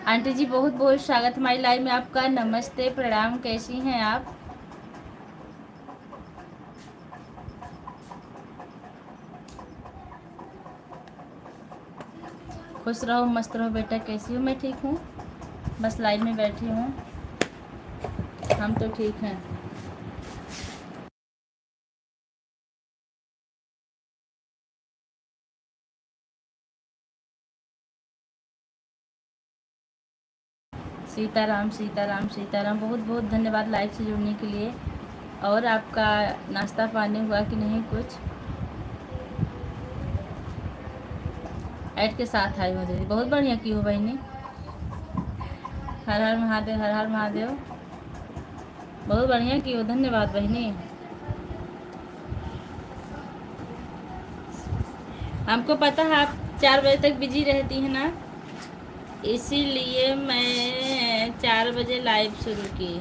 Aunty जी बहुत बहुत स्वागत हमारी लाइव में आपका। नमस्ते, प्रणाम, कैसी हैं आप? खुश रहो, मस्त रहो बेटा। कैसी हो? मैं ठीक हूँ, बस लाइव में बैठी हूँ। हम तो ठीक हैं। सीताराम सीताराम सीताराम। बहुत बहुत धन्यवाद लाइव से जुड़ने के लिए। और आपका नाश्ता पानी हुआ कि नहीं? कुछ ऐड के साथ आई हो दीदी, बहुत बढ़िया की हो बहनी। हर हर महादेव, हर हर महादेव। बहुत बढ़िया की हो, धन्यवाद बहनी। हमको पता है आप 4 बजे तक बिजी रहती हैं ना, इसीलिए मैं 4 बजे लाइव शुरू की।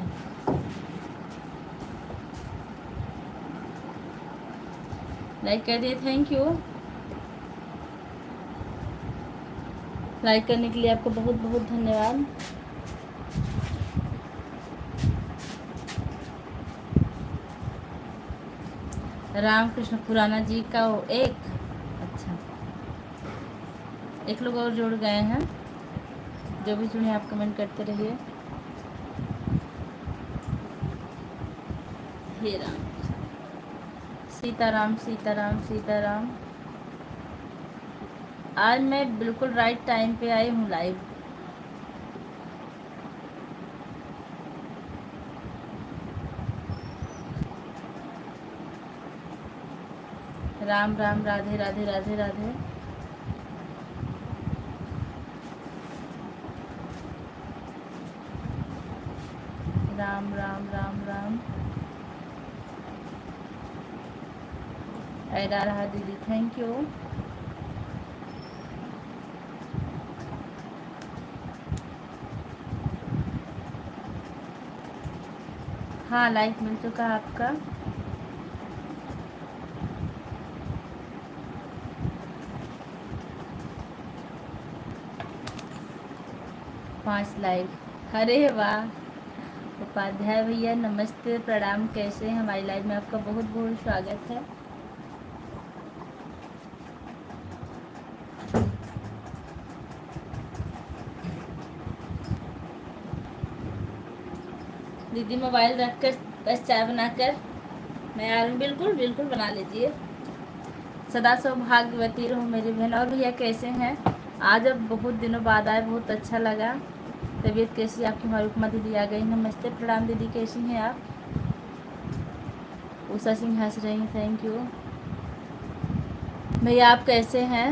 लाइक कर दिए, थैंक यू। लाइक करने के लिए आपको बहुत बहुत धन्यवाद। रामकृष्ण खुराना जी का वो एक, अच्छा, एक लोग और जुड़ गए हैं। जो भी जुड़े आप कमेंट करते रहिए। हे राम, सीताराम सीताराम सीताराम। आज मैं बिल्कुल राइट टाइम पे आई हूँ लाइव। राम राम, राधे राधे राधे राधे। राम राम राम राम। ऐड आ रहा दीदी, थैंक यू। हाँ, लाइक मिल चुका है आपका। पाँच लाइक, अरे वाह। उपाध्याय भैया नमस्ते, प्रणाम, कैसे हैं? हमारी लाइव में आपका बहुत बहुत स्वागत है। दीदी मोबाइल रख कर बस चाय बनाकर मैं आ रही हूँ। बिल्कुल बिल्कुल, बना लीजिए। सदा सौभाग्यवती रहो मेरी बहन। और भैया कैसे हैं? आज अब बहुत दिनों बाद आए, बहुत अच्छा लगा। तबीयत कैसी आपकी? हमारी उपमा दीदी आ गई। नमस्ते, प्रणाम दीदी, कैसी हैं आप? उषा सिंह हंस रही हैं, थैंक यू। भैया आप कैसे हैं?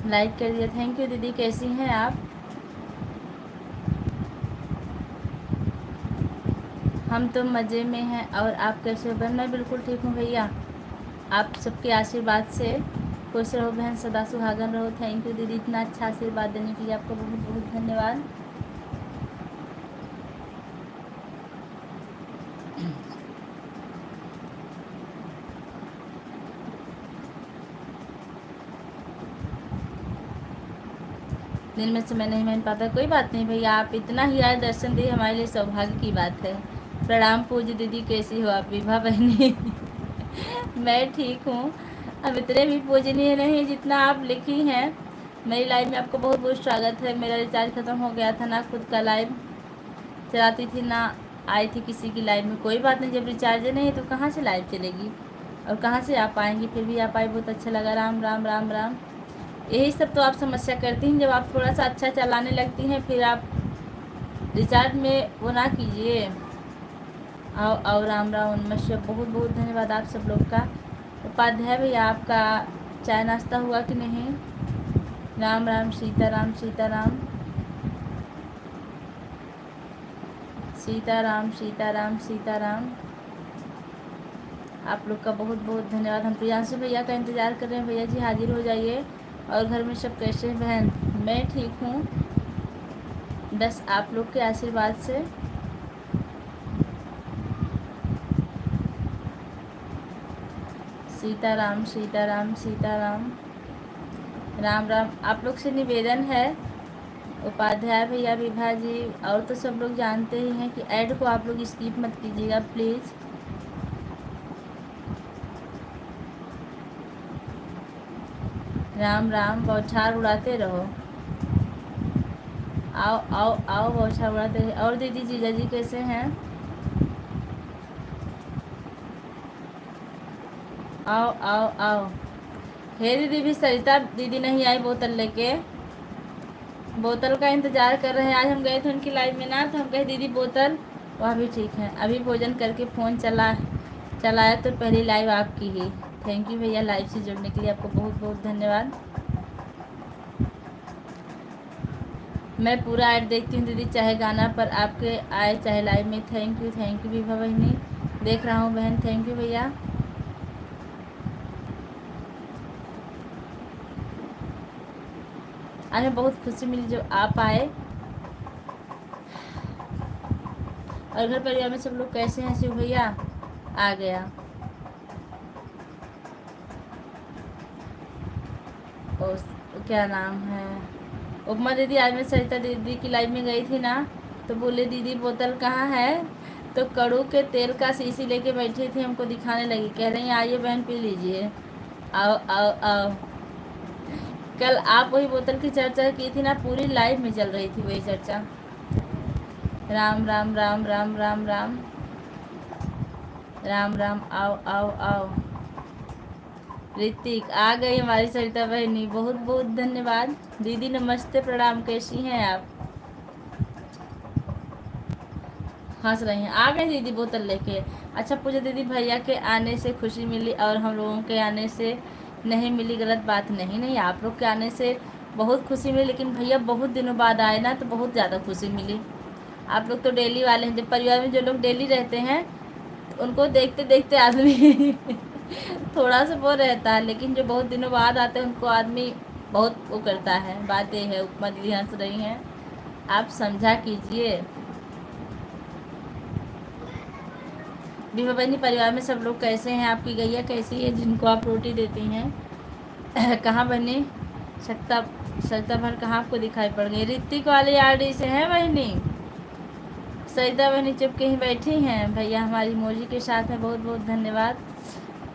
लाइक कर दिया, थैंक यू। दीदी कैसी हैं आप? हम तो मज़े में हैं। और आप कैसे हो बहन? मैं बिल्कुल ठीक हूँ भैया, आप सबके आशीर्वाद से। खुश रहो बहन, सदा सुहागन रहो। थैंक यू दीदी, इतना अच्छा आशीर्वाद देने के लिए आपका बहुत बहुत धन्यवाद। दिन में समय नहीं मिल पाता, कोई बात नहीं भैया। आप इतना ही आए दर्शन दिए, हमारे लिए सौभाग्य की बात है। प्रणाम पूज्य दीदी, कैसी हो आप? विभा बहनी मैं ठीक हूँ। अब इतने भी पूजनीय नहीं जितना आप लिखी हैं। मेरी लाइव में आपको बहुत बहुत स्वागत है। मेरा रिचार्ज ख़त्म हो गया था ना, खुद का लाइव चलाती थी ना, आई थी किसी की लाइव में। कोई बात नहीं, जब रिचार्ज नहीं है तो कहाँ से लाइव चलेगी और कहाँ से आप आएंगी? फिर भी आप आए, बहुत अच्छा लगा। राम राम राम राम। यही सब तो आप समस्या करती हैं, जब आप थोड़ा सा अच्छा चलाने लगती हैं फिर आप रिचार्ज में वो ना कीजिए। और राम राम नमस्ते। बहुत बहुत धन्यवाद आप सब लोग का। उपाध्याय भैया आपका चाय नाश्ता हुआ कि नहीं? राम राम सीताराम सीताराम सीताराम सीताराम सीताराम। आप लोग का बहुत बहुत धन्यवाद। हम प्रियांशु भैया का इंतज़ार कर रहे हैं। भैया जी हाजिर हो जाइए। और घर में सब कैसे हैं बहन? मैं ठीक हूँ, बस आप लोग के आशीर्वाद से। सीताराम सीताराम सीताराम। राम राम। आप लोग से निवेदन है, उपाध्याय भैया, विभा जी, और तो सब लोग जानते ही हैं कि ऐड को आप लोग स्किप मत कीजिएगा प्लीज़। राम राम, बौछार उड़ाते रहो। आओ आओ आओ, बौछार उड़ाते रहो। और दीदी जीजा जी कैसे हैं? आओ आओ आओ। हे दीदी, भी सरिता दीदी नहीं आई बोतल लेके। बोतल का इंतज़ार कर रहे हैं। आज हम गए थे उनकी लाइव में ना, तो हम कहे दीदी बोतल, वह भी ठीक है। अभी भोजन करके फ़ोन चलाया तो पहली लाइव आपकी ही। थैंक यू भैया, लाइव से जुड़ने के लिए आपको बहुत बहुत धन्यवाद। मैं पूरा ऐड देखती हूँ दीदी, चाहे गाना पर आपके आए चाहे लाइव में। थैंक यू विभा बहनी, देख रहा हूँ बहन। थैंक यू भैया। आज हमें बहुत खुशी मिली जो आप आए। और घर परिवार में सब लोग कैसे हैं? शिव भैया आ गया। और क्या नाम है, उपमा दीदी। आज मैं सरिता दीदी की लाइव में गई थी ना, तो बोले दीदी बोतल कहाँ है, तो कड़ू के तेल का शीशी लेके बैठी थी, हमको दिखाने लगी, कह रही हैं आइए बहन पी लीजिए। आओ आओ आओ। कल आप वही बोतल की चर्चा की थी ना, पूरी लाइव में चल रही थी वही चर्चा। राम राम राम राम राम राम राम राम। आओ आओ आओ। ऋतिक आ गई हमारी सरिता बहनी, बहुत बहुत धन्यवाद। दीदी नमस्ते, प्रणाम, कैसी हैं आप? हंस रही हैं। आ गई दीदी बोतल लेके। अच्छा पूजा दीदी, भैया के आने से खुशी मिली और हम लोगों के आने से नहीं मिली, गलत बात नहीं। नहीं, आप लोग के आने से बहुत खुशी मिली, लेकिन भैया बहुत दिनों बाद आए ना, तो बहुत ज़्यादा खुशी मिली। आप लोग तो डेली वाले हैं, जब परिवार में जो लोग डेली रहते हैं उनको देखते देखते आदमी थोड़ा सा वो रहता है, लेकिन जो बहुत दिनों बाद आते हैं उनको आदमी बहुत वो करता है। बातें है। उपमा दीदी हंस रही हैं, आप समझा कीजिए। बीमा बहनी, परिवार में सब लोग कैसे हैं? आपकी गैया कैसी है जिनको आप रोटी देती हैं? कहाँ बनी? सत्ता भर कहाँ आपको दिखाई पड़ गई? ऋतिक वाली आरडी से हैं बहनी? सरिता बहनी चुप के ही बैठी हैं। भैया हमारी मोजी के साथ हैं, बहुत बहुत धन्यवाद।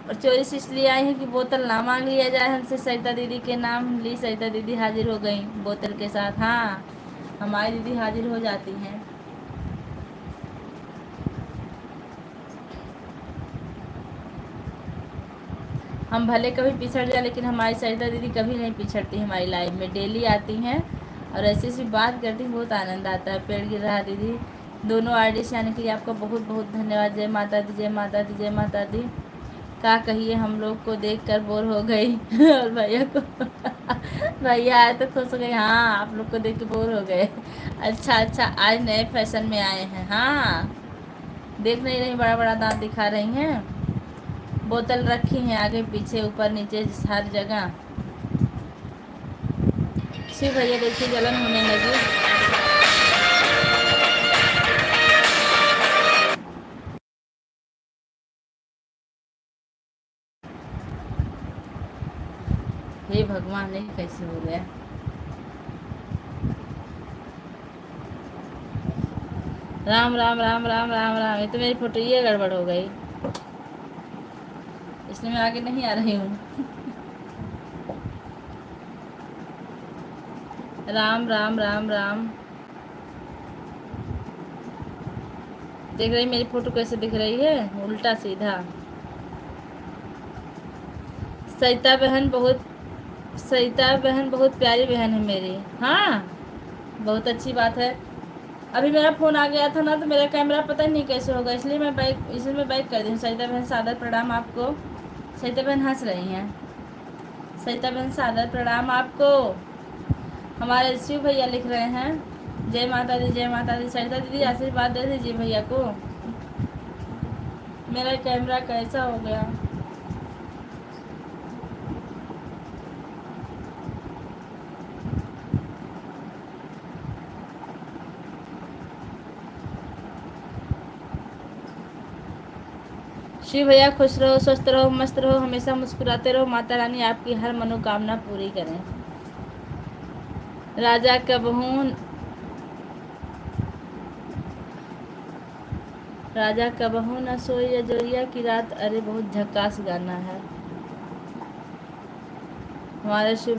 और चोरी से इसलिए आई है कि बोतल ना मांग लिया जाए हमसे। सरिता दीदी के नाम ली, सरिता दीदी हाजिर हो गई बोतल के साथ। हाँ, हमारी दीदी हाजिर हो जाती हैं। हम भले कभी पिछड़ जाए, लेकिन हमारी सरिता दीदी कभी नहीं पिछड़ती, हमारी लाइफ में डेली आती हैं और ऐसी ऐसी बात करती, बहुत आनंद आता है। पेड़ गिर रहा दीदी, दोनों आरडी से आने के लिए आपका बहुत बहुत धन्यवाद। जय माता दी, जय माता दी, जय माता दी। क्या कहिए, हम लोग को देखकर बोर हो गई और भैया को भैया आए तो खुश हो गए। हाँ, आप लोग को देख के बोर हो गए। अच्छा, आज नए फैशन में आए हैं। हाँ, देख नहीं रही, बड़ा बड़ा दांत दिखा रही हैं। बोतल रखी हैं आगे पीछे ऊपर नीचे हर जगह। शिव भैया देखिए जलन होने लगी। हे भगवान, नहीं कैसे हो गया? राम राम राम राम राम राम। ये तो मेरी फोटो ये गड़बड़ हो गई, इसलिए मैं आगे नहीं आ रही हूँ। राम राम राम राम। देख रही मेरी फोटो कैसे दिख रही है, उल्टा सीधा। सरिता बहन बहुत प्यारी बहन है मेरी। हाँ, बहुत अच्छी बात है। अभी मेरा फ़ोन आ गया था ना, तो मेरा कैमरा पता नहीं कैसे होगा, इसलिए मैं बैक कर दी हूँ। सरिता बहन सादर प्रणाम आपको। सरिता बहन हंस रही हैं। सरिता बहन सादर प्रणाम आपको। हमारे शिव भैया लिख रहे हैं जय माता दी, जय माता दी। सरिता दीदी आशीर्वाद दे दीजिए भैया को। मेरा कैमरा कैसा हो गया? शिव भैया खुश रहो, स्वस्थ रहो, मस्त रहो, हमेशा मुस्कुराते रहो। माता रानी आपकी हर मनोकामना पूरी करें। राजा कबहू राजा कबहू न सोई अजोरिया की रात, अरे बहुत झकास गाना है। हमारे शिव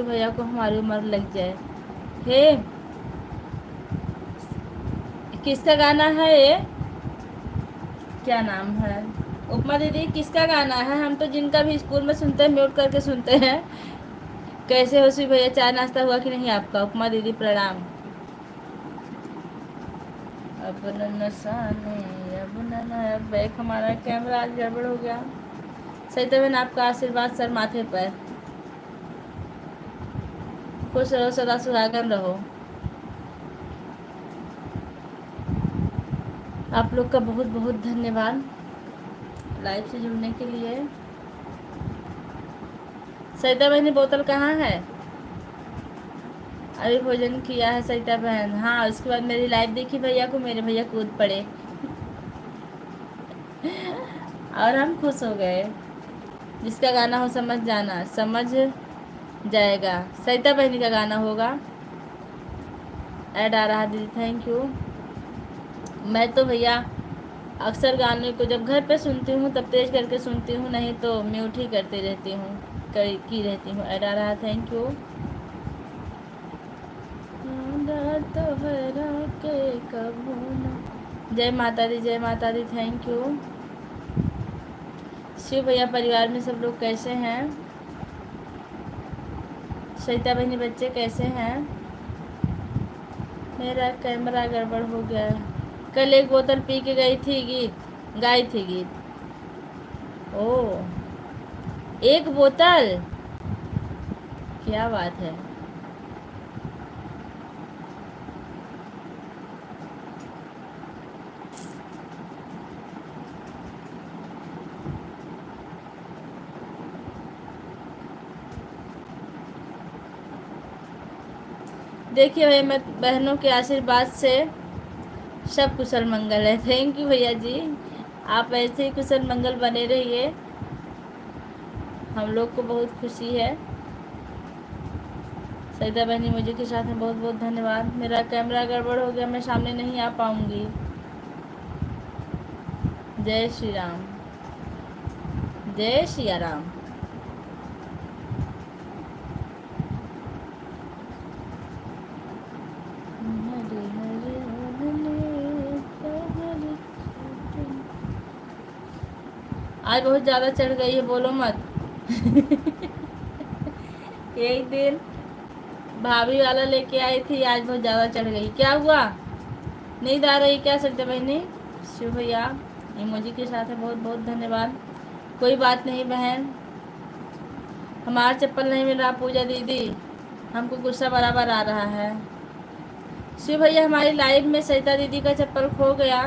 भैया को हमारी उम्र लग जाए। हे, किसका गाना है ये? क्या नाम है? उपमा दीदी किसका गाना है? हम तो जिनका भी स्कूल में सुनते हैं म्यूट करके सुनते हैं। कैसे हो शिव भैया, चाय नाश्ता हुआ कि नहीं आपका? उपमा दीदी प्रणाम। अब न नसाने अब न बैक, हमारा कैमरा आज गड़बड़ हो गया। सही तो बहन, आपका आशीर्वाद सर माथे पर। खुश रहो, सदा सुहागन रहो। आप लोग का बहुत बहुत धन्यवाद लाइव से जुड़ने के लिए। सरिता बहन बोतल कहाँ है? अभी भोजन किया है सरिता बहन। हाँ, उसके बाद मेरी लाइव देखी भैया को, मेरे भैया कूद पड़े और हम खुश हो गए। जिसका गाना हो समझ जाना, समझ जाएगा। सरिता बहनी का गाना होगा। ऐड आ रहा दीदी, थैंक यू। मैं तो भैया अक्सर गाने को जब घर पे सुनती हूँ तब तेज करके सुनती हूँ, नहीं तो म्यूट ही करती रहती हूँ, की रहती हूँ। ऐड आ रहा, थैंक यू। जय माता दी, जय माता दी, थैंक यू। शिव भैया परिवार में सब लोग कैसे हैं? सरिता बहनी बच्चे कैसे हैं? मेरा कैमरा गड़बड़ हो गया। कल एक बोतल पी के गाई थी गीत। ओ, एक बोतल, क्या बात है। देखिए भैया, मैं बहनों के आशीर्वाद से सब कुशल मंगल है। थैंक यू भैया जी, आप ऐसे ही कुशल मंगल बने रहिए, हम लोग को बहुत खुशी है। सरिता बहनी मुझे के साथ में बहुत बहुत धन्यवाद। मेरा कैमरा गड़बड़ हो गया, मैं सामने नहीं आ पाऊंगी। जय श्री राम, जय सिया राम। आज बहुत ज़्यादा चढ़ गई है, बोलो मत एक दिन भाभी वाला लेके आई थी, आज बहुत ज़्यादा चढ़ गई। क्या हुआ, नींद आ रही क्या सरिता बहनी? शिव भैया इमोजी के साथ है, बहुत बहुत धन्यवाद। कोई बात नहीं बहन, हमारा चप्पल नहीं मिल रहा पूजा दीदी, हमको गुस्सा बराबर आ रहा है। शिव भैया हमारी लाइव में सरिता दीदी का चप्पल खो गया,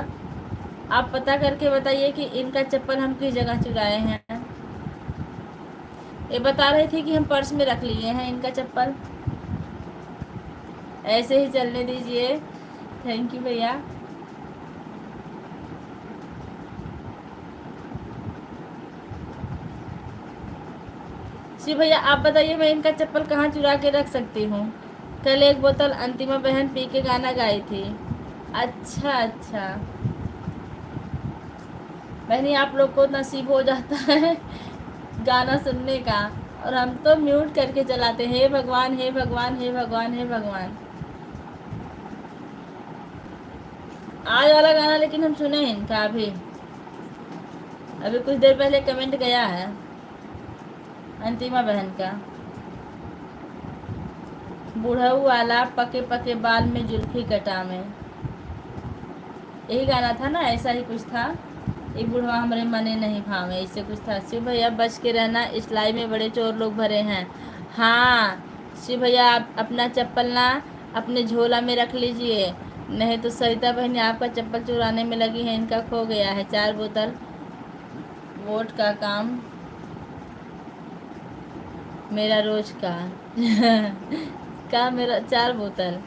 आप पता करके बताइए कि इनका चप्पल हम किस जगह चुराए हैं। ये बता रही थी कि हम पर्स में रख लिए हैं इनका चप्पल। ऐसे ही चलने दीजिए, थैंक यू भैया। शिव भैया आप बताइए, मैं इनका चप्पल कहाँ चुरा के रख सकती हूँ? कल एक बोतल अंतिमा बहन पी के गाना गाई थी। अच्छा अच्छा बहनी, आप लोग को नसीब हो जाता है गाना सुनने का, और हम तो म्यूट करके चलाते हैं। हे भगवान, हे भगवान, हे भगवान, हे भगवान। आज वाला गाना लेकिन हम सुने इनका अभी कुछ देर पहले कमेंट गया है अंतिमा बहन का। बूढ़ऊ वाला पके पके बाल में जुल्फी कटा में, यही गाना था ना, ऐसा ही कुछ था। एक बुढ़वा हमारे मने नहीं भावे, इससे कुछ था। शिव भैया बच के रहना, इस लाई में बड़े चोर लोग भरे हैं। हाँ शिव भैया, आप अपना चप्पल ना अपने झोला में रख लीजिए, नहीं तो सरिता बहनी आपका चप्पल चुराने में लगी है। इनका खो गया है 4 बोतल वोट का काम मेरा रोज का का मेरा 4 बोतल।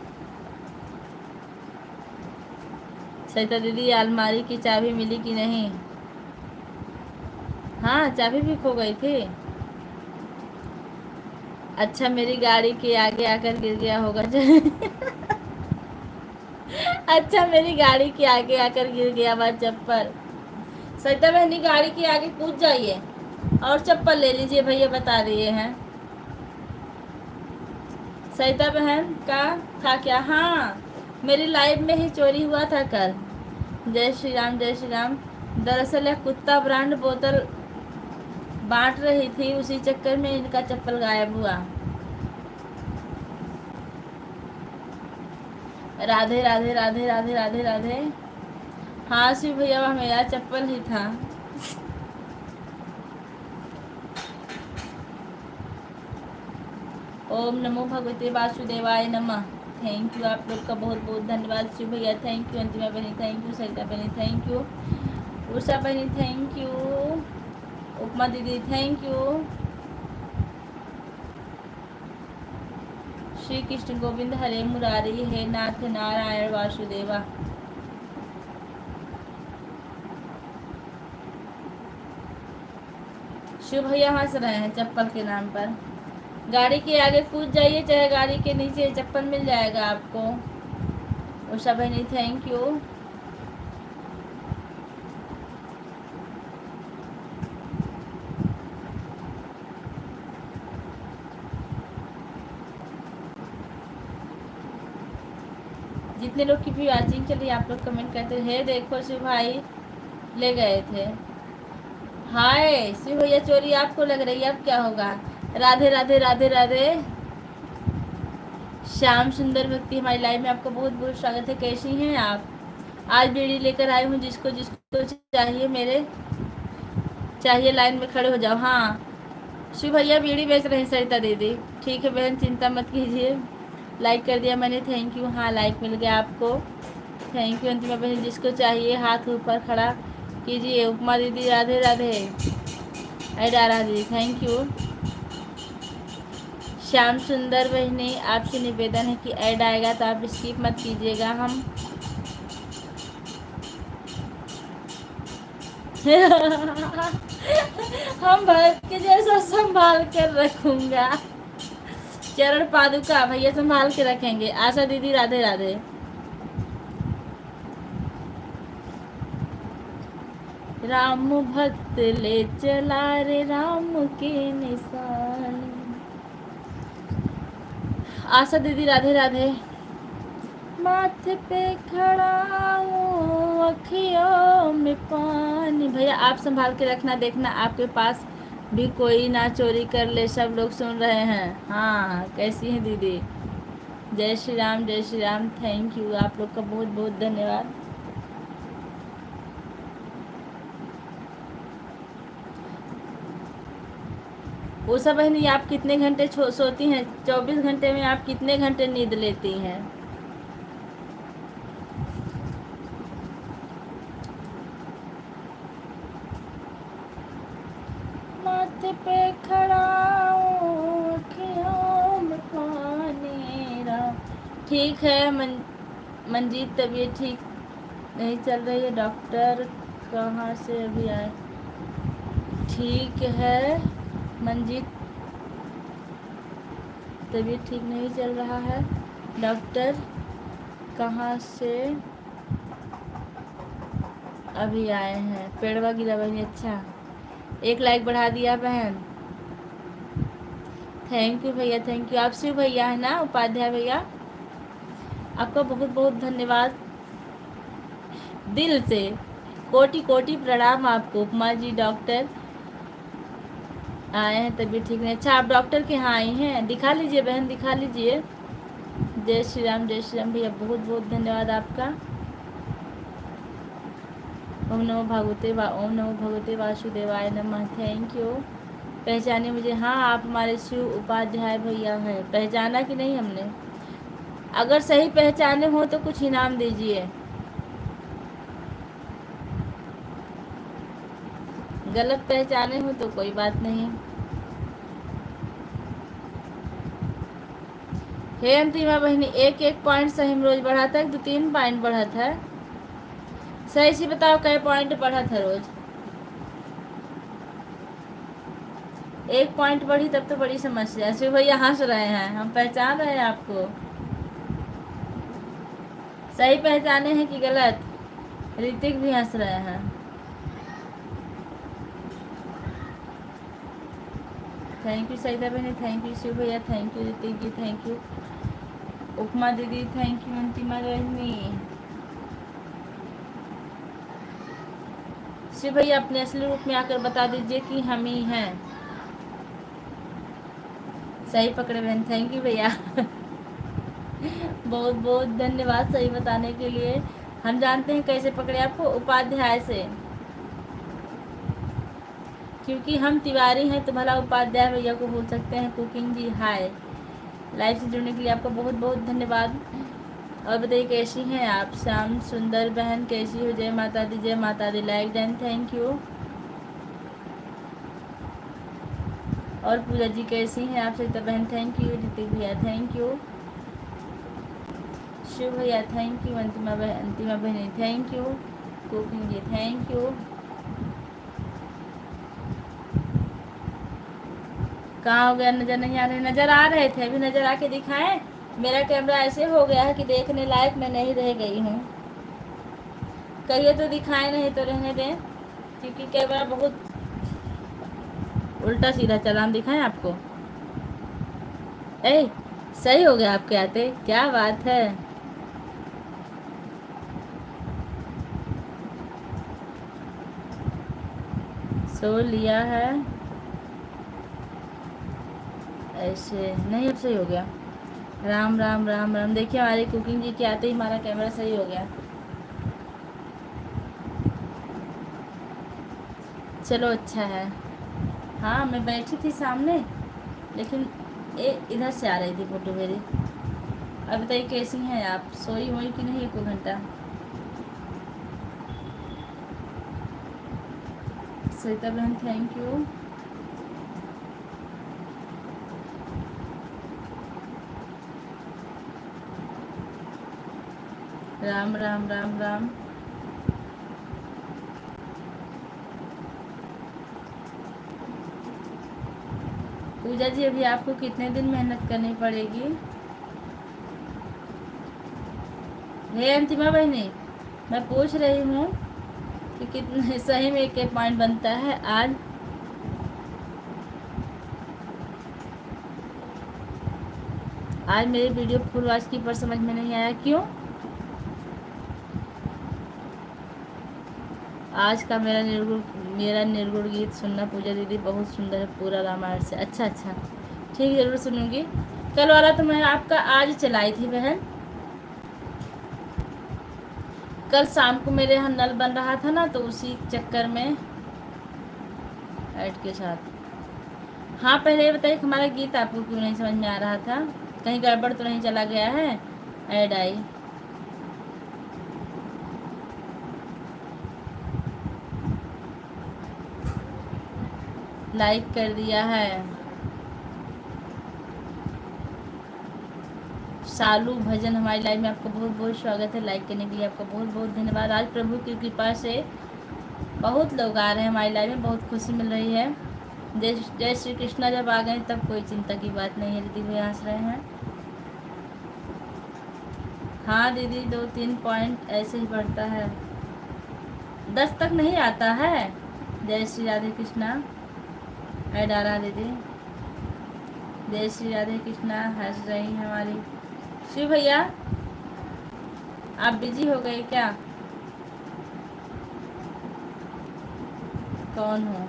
सरिता दीदी अलमारी की चाबी मिली कि नहीं? हाँ चाबी भी खो गई थी। अच्छा मेरी गाड़ी के आगे आकर गिर गया होगा। अच्छा मेरी गाड़ी के आगे आकर गिर गया वह चप्पल। सरिता बहनी गाड़ी के आगे कूद जाइए और चप्पल ले लीजिए, भैया बता रहे हैं। सरिता बहन का था क्या? हाँ, मेरी लाइफ में ही चोरी हुआ था कल। जय श्री राम, जय श्री राम। दरअसल यह कुत्ता ब्रांड बोतल बांट रही थी, उसी चक्कर में इनका चप्पल गायब हुआ। राधे राधे राधे राधे राधे राधे। हाँ शिव भैया, वह मेरा चप्पल ही था। ओम नमो भगवते वासुदेवाय नमः। थैंक यू, आप लोग का बहुत बहुत धन्यवाद शिव भैया, थैंक यू। अंतिमा बहनी थैंक यू, सरिता बहनी थैंक यू, उषा बहनी थैंक यू, उपमा दीदी थैंक यू। श्री कृष्ण गोविंद हरे मुरारी, हे नाथ नारायण वासुदेवा। शिव भैया हंस रहे हैं चप्पल के नाम पर। गाड़ी के आगे कूद जाइए, चाहे गाड़ी के नीचे, चप्पल मिल जाएगा आपको। उषा बहनी थैंक यू। जितने लोग की भी वाचिंग चलिए आप लोग कमेंट करते हैं। देखो शिव भाई ले गए थे। हाय शिव भैया, चोरी आपको लग रही है, अब क्या होगा? राधे राधे राधे राधे। श्याम सुंदर व्यक्ति हमारी लाइफ में, आपका बहुत बहुत स्वागत है। कैसी हैं आप? आज बीड़ी लेकर आई हूँ, जिसको जिसको चाहिए मेरे चाहिए लाइन में खड़े हो जाओ। हाँ शिव भैया बीड़ी बेच रहे हैं सरिता दीदी। ठीक है बहन, चिंता मत कीजिए। लाइक कर दिया मैंने, थैंक यू। हाँ लाइक मिल गया आपको, थैंक यू। अंतिमा बहन, जिसको चाहिए हाथ ऊपर खड़ा कीजिए। उपमा दीदी राधे राधे। डारा दीदी थैंक यू। श्याम सुंदर बहनी, आपसे निवेदन है कि ऐड आएगा तो आप स्किप मत कीजिएगा। हम भरत के जैसा संभाल कर रखूंगा। चरण पादुका भैया संभाल के रखेंगे। आशा दीदी राधे राधे। राम भक्त ले चला रे राम के निशान। आशा दीदी राधे राधे। माथे पे खड़ा हूँ, अखियों में पानी। भैया आप संभाल के रखना, देखना आपके पास भी कोई ना चोरी कर ले। सब लोग सुन रहे हैं। हाँ कैसी हैं दीदी? जय श्री राम, जय श्री राम। थैंक यू, आप लोग का बहुत बहुत धन्यवाद। उषा बहनी, आप कितने घंटे सोती हैं? 24 घंटे में आप कितने घंटे नींद लेती हैं? माथे पे खड़ा हूँ, अखियों में पानी। ठीक है मंजीत, तबीयत ठीक नहीं चल रही है। डॉक्टर कहाँ से अभी आए? ठीक है मंजीत, तबीयत ठीक नहीं चल रहा है। डॉक्टर कहाँ से अभी आए हैं? पेड़वा गिरा बहनी, अच्छा। एक लाइक बढ़ा दिया बहन, थैंक यू भैया, थैंक यू। आप शिव भैया है ना, उपाध्याय भैया, आपका बहुत बहुत धन्यवाद दिल से। कोटि कोटि प्रणाम आपको। उपमा जी डॉक्टर आए हैं, तबीयत ठीक नहीं। अच्छा आप डॉक्टर के यहाँ आई हैं, दिखा लीजिए बहन, दिखा लीजिए। जय श्री राम, जय श्री राम भैया, बहुत बहुत धन्यवाद आपका। ओम नमो भगवते वासुदेवाय नमः। Thank you. पहचाने मुझे? हाँ आप हमारे शिव उपाध्याय भैया हैं। पहचाना कि नहीं हमने? अगर सही पहचाने हो तो कुछ इनाम दीजिए, गलत पहचाने हो तो कोई बात नहीं। हे अंतिमा बहनी, एक एक पॉइंट सही में रोज बढ़ा था, 2-3 पॉइंट बढ़ा था। सही से बताओ कई पॉइंट बढ़ा था रोज? एक पॉइंट बढ़ी तब तो बड़ी समस्या। शिव भैया हंस रहे हैं, हम पहचान रहे हैं आपको। सही पहचाने हैं कि गलत? ऋतिक भी हंस रहे हैं। थैंक यू सईदा बहनी, थैंक यू शिव भैया, thank you Hrithik ji, thank you Upma दीदी, थैंक यू अंतिमा बहनी। शिव भैया अपने असली रूप में आकर बता दीजिए कि हम ही हैं। सही पकड़े बहन, थैंक यू भैया। बहुत बहुत धन्यवाद सही बताने के लिए। हम जानते हैं कैसे पकड़े आपको, उपाध्याय से। क्योंकि हम तिवारी हैं तो भला उपाध्याय भैया को बोल सकते हैं। कुकिंग जी हाय, लाइव से जुड़ने के लिए आपका बहुत बहुत धन्यवाद। और बताइए कैसी हैं आप? श्याम सुंदर बहन कैसी हो? जय माता दी, जय माता दी, लाइक डन, थैंक यू। और पूजा जी कैसी हैं आप? सरिता बहन थैंक यू, ऋतिक भैया थैंक यू, शिव भैया थैंक यू, अंतिमा बहन thank you, cooking ji thank you. कहाँ हो गया? नज़र नहीं आ रहे? नज़र आ रहे थे, अभी नज़र आके दिखाएं। मेरा कैमरा ऐसे हो गया है कि देखने लायक मैं नहीं रह गई हूँ। कहिए तो दिखाएं, नहीं तो रहने दें, क्योंकि कैमरा बहुत उल्टा सीधा चला। हम दिखाएं आपको? ए सही हो गया आपके आते, क्या बात है। सो लिया है ऐसे नहीं, अब सही हो गया। राम राम राम राम। देखिए हमारी कुकिंग जी के आते ही हमारा कैमरा सही हो गया। चलो अच्छा है। हाँ मैं बैठी थी सामने, लेकिन ये इधर से आ रही थी फोटो मेरी। अब बताइए कैसी हैं आप? सोई हुई कि नहीं एक घंटा? सरिता बहन थैंक यू। राम राम राम राम। पूजा जी अभी आपको कितने दिन मेहनत करनी पड़ेगी? हे अंतिमा बहनी, मैं पूछ रही हूँ कि कितने सही में एक पॉइंट बनता है आज? आज मेरी वीडियो फुल वॉच की पर समझ में नहीं आया, क्यों? आज का मेरा निर्गुण गीत सुनना पूजा दीदी, बहुत सुंदर है, पूरा रामायण से। अच्छा अच्छा ठीक है, ज़रूर सुनूंगी। कल वाला तो मैं आपका आज चलाई थी बहन। कल शाम को मेरे यहाँ नल बन रहा था ना, तो उसी चक्कर में ऐड के साथ। हाँ पहले ये बताइए हमारा गीत आपको क्यों नहीं समझ में आ रहा था? कहीं गड़बड़ तो नहीं चला गया है? ऐड आई, लाइक कर दिया है। सालू भजन हमारी लाइव में आपका बहुत बहुत स्वागत है। लाइक करने के लिए आपका बहुत बहुत धन्यवाद। आज प्रभु की कृपा से बहुत लोग आ रहे हैं हमारी लाइव में, बहुत खुशी मिल रही है। जय श्री कृष्णा जब आ गए तब कोई चिंता की बात नहीं है। दीदी भैया हंस रहे हैं। हाँ दीदी 2-3 पॉइंट ऐसे ही बढ़ता है, 10 तक नहीं आता है। जय श्री राधे कृष्णा। ऐड आ रहा दीदी। जय श्री राधे कृष्णा। हंस रही है हमारी शिव भैया। आप बिजी हो गए क्या? कौन हो?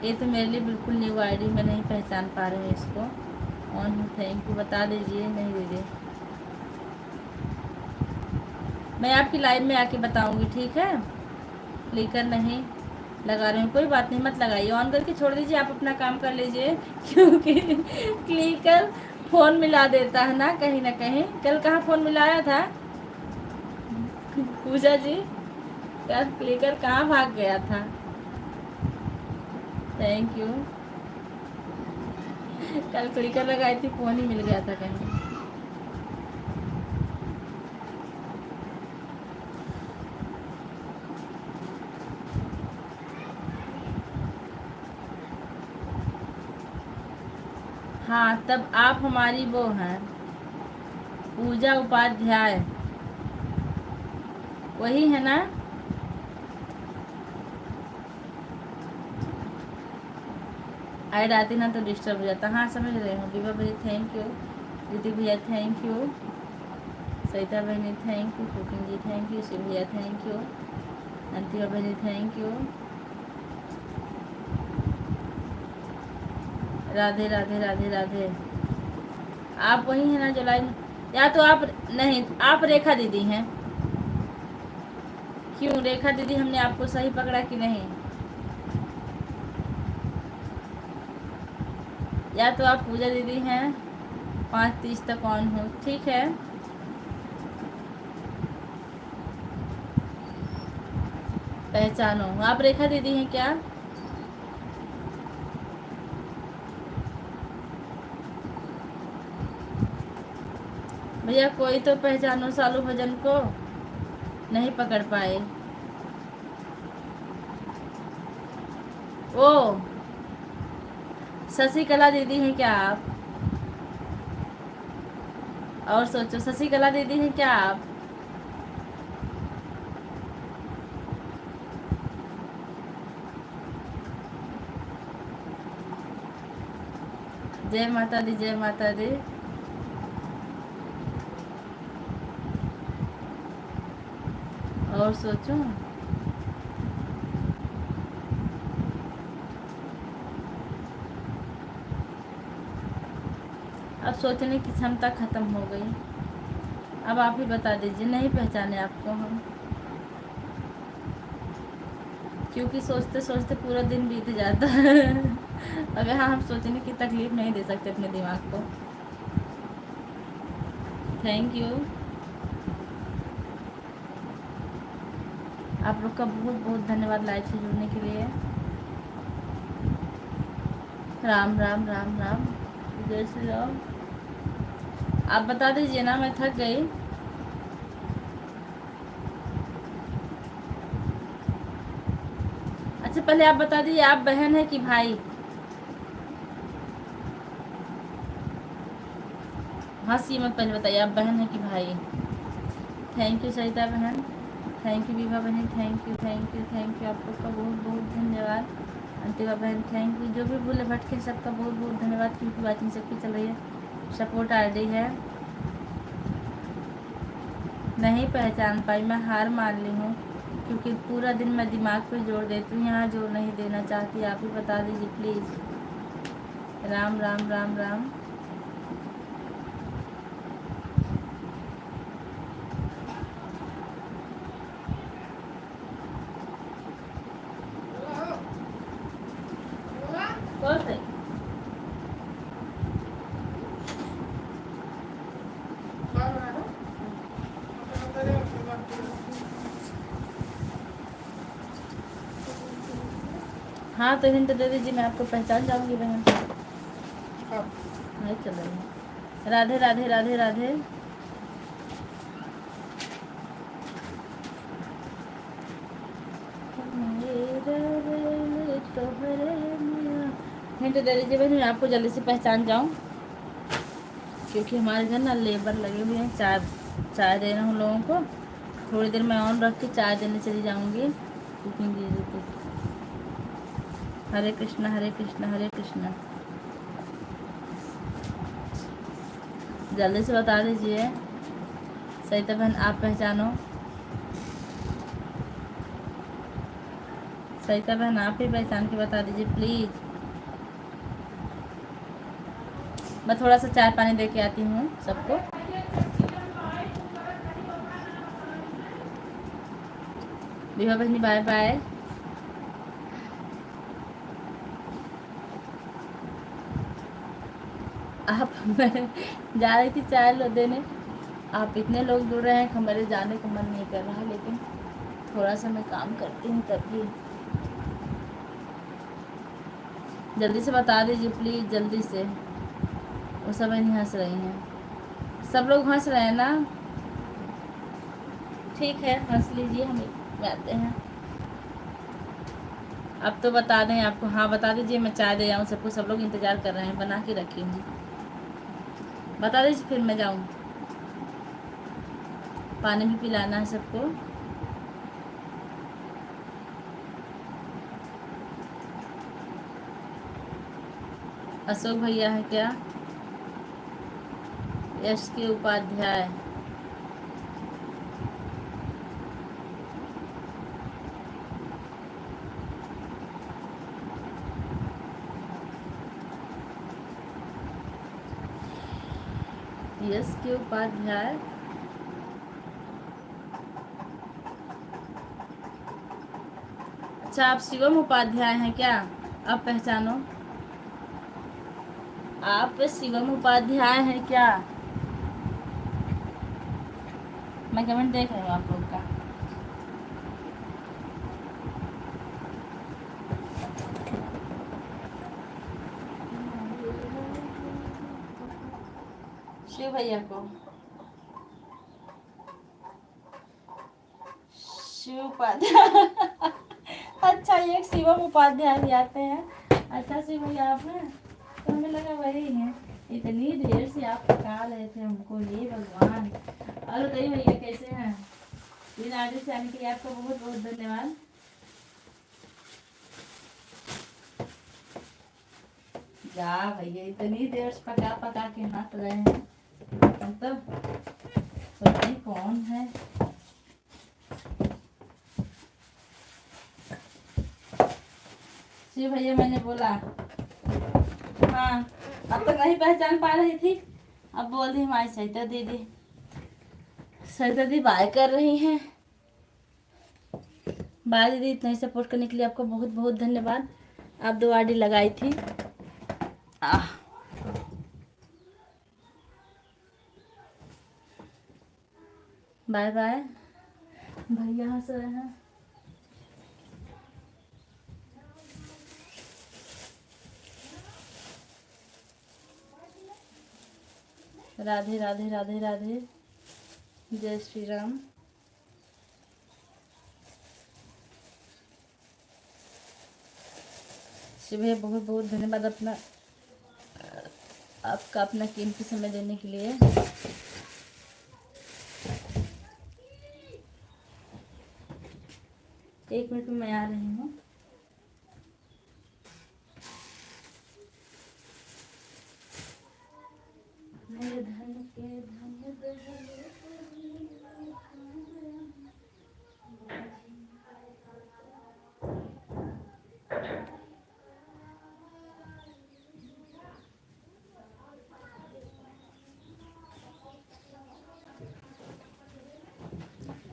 ये तो मेरे लिए बिल्कुल न्यू आईडी, में नहीं पहचान पा रहे हैं इसको। ऑन हूँ, थैंक यू, बता दीजिए। नहीं दीदी मैं आपकी लाइव में आके बताऊंगी, ठीक है? क्लिकर नहीं लगा रहे हैं, कोई बात नहीं, मत लगाइए, ऑन करके छोड़ दीजिए, आप अपना काम कर लीजिए। क्योंकि क्लिकर फ़ोन मिला देता है ना कहीं ना कहीं। कल कहाँ फ़ोन मिलाया था पूजा जी? कल क्लिकर कहाँ भाग गया था? Thank you. कल क्लिकर लगाई थी, फ़ोन ही मिल गया था कहीं। हाँ, तब आप हमारी वो हैं, पूजा उपाध्याय, वही है ना? ऐड आती ना तो डिस्टर्ब हो जाता। हाँ, समझ रहे हो। विभा भैया थैंक यू, ऋतिक भैया थैंक यू, सविता बहनी thank you, cooking ji thank you, Shiv भैया थैंक यू, अंतिमा बहनी थैंक यू, राधे राधे राधे राधे। आप वही हैं ना जो लाइन, या तो आप नहीं, आप रेखा दीदी हैं। क्यों रेखा दीदी, हमने आपको सही पकड़ा कि नहीं? या तो आप पूजा दीदी हैं, 5:30 तक ऑन हो, ठीक है। पहचानो, आप रेखा दीदी हैं क्या? भैया कोई तो पहचानो सालू भजन को, नहीं पकड़ पाए। ओ शशिकला दीदी हैं क्या आप? और सोचो, शशिकला दीदी हैं क्या आप? जय माता दी, जय माता दी। और सोचो, अब सोचने की क्षमता खत्म हो गई। अब आप ही बता दीजिए, नहीं पहचाने आपको हम, क्योंकि सोचते सोचते पूरा दिन बीत जाता है। अब यहाँ हम सोचने की तकलीफ नहीं दे सकते अपने दिमाग को। थैंक यू, आप लोग का बहुत बहुत धन्यवाद लाइव से जुड़ने के लिए। राम राम राम राम, जय श्री राम। आप बता दीजिए ना, मैं थक गई। अच्छा पहले आप बता दीजिए, आप बहन है कि भाई? हंसी मत, पहले बताइए आप बहन है कि भाई? थैंक यू सरिता बहन, थैंक यू विभा बहन, thank you thank you thank you, आप लोग का बहुत बहुत धन्यवाद। अंतिमा बहन थैंक यू, जो भी भूले भटके सबका बहुत बहुत धन्यवाद, क्योंकि वाचिंग सबकी चल रही है, सपोर्ट आ रही है। नहीं पहचान पाई, मैं हार मान ली हूँ, क्योंकि पूरा दिन मैं दिमाग पे जोर देती हूँ, यहाँ जोर नहीं देना चाहती। आप ही बता दीजिए प्लीज़। राम राम राम राम। कौन से? हाँ तो हिंट दे दीजिए, मैं आपको पहचान जाऊंगी बहन। नहीं चल रही है। राधे राधे राधे राधे। हिंट दे दीजिए बहन, मैं आपको जल्दी से पहचान जाऊँ, क्योंकि हमारे घर ना लेबर लगे हुए हैं, चाय चाय दे रहा हूँ लोगों को। थोड़ी देर मैं ऑन रख के चाय देने चली जाऊँगी। कुकिंग दीजिए। हरे कृष्णा हरे कृष्णा हरे कृष्णा। जल्दी से बता दीजिए। सरिता बहन आप पहचानो। सरिता बहन आप ही पहचान के बता दीजिए प्लीज़। मैं थोड़ा सा चाय पानी दे के आती हूँ सबको। विभा बहनी बाय बाय। आप मैं जा रही थी चाय लो देने, आप इतने लोग जुड़ रहे हैं कि हमारे जाने का मन नहीं कर रहा, लेकिन थोड़ा सा मैं काम करती हूँ तब भी। जल्दी से बता दीजिए प्लीज़, जल्दी से। वो सब नहीं हंस रही हैं, सब लोग हंस रहे हैं ना? ठीक है हंस लीजिए, हम आते हैं। अब तो बता दें आपको। हाँ बता दीजिए, मैं चाय दे आऊँ सबको, सब लोग इंतज़ार कर रहे हैं, बना के रखी हूँ। बता दीजिए फिर मैं जाऊँ। पानी भी पिलाना है सबको। अशोक भैया है क्या? यश के उपाध्याय। यश के उपाध्याय। अच्छा, आप शिवम उपाध्याय हैं क्या? आप पहचानो। आप शिवम उपाध्याय हैं क्या? मैं कमेंट देख रही हूँ आप लोग का। शिव भैया को। शिव उपाध्याय। अच्छा, एक शिवम उपाध्याय भी आते हैं। अच्छा शिव भैया आप हैं, तो हमें लगा वही है। इतनी देर से आप पका रहे थे हमको, ये भगवान। और बताइए भैया कैसे हैं? दिन आगे से आने के लिए आपका बहुत बहुत धन्यवाद। जा भैया, इतनी देर से पका पका के हंस रहे हैं, मतलब सोचिए कौन है। शिव भैया मैंने बोला। हाँ, अब तक नहीं पहचान पा रही थी, अब बोल दी हमारी सरिता दीदी। सरिता दीदी बाय कर रही हैं। बाय दीदी, इतना ही सपोर्ट करने के लिए आपको बहुत बहुत धन्यवाद। आप 2 आईडी लगाई थी। आह, बाय बाय। भैया हंस रहे हैं। राधे राधे राधे राधे। जय श्री राम। शिव भैया बहुत बहुत धन्यवाद आपका अपना कीमती समय देने के लिए। 1 मिनट में मैं आ रही हूँ। मेरे धन के धन।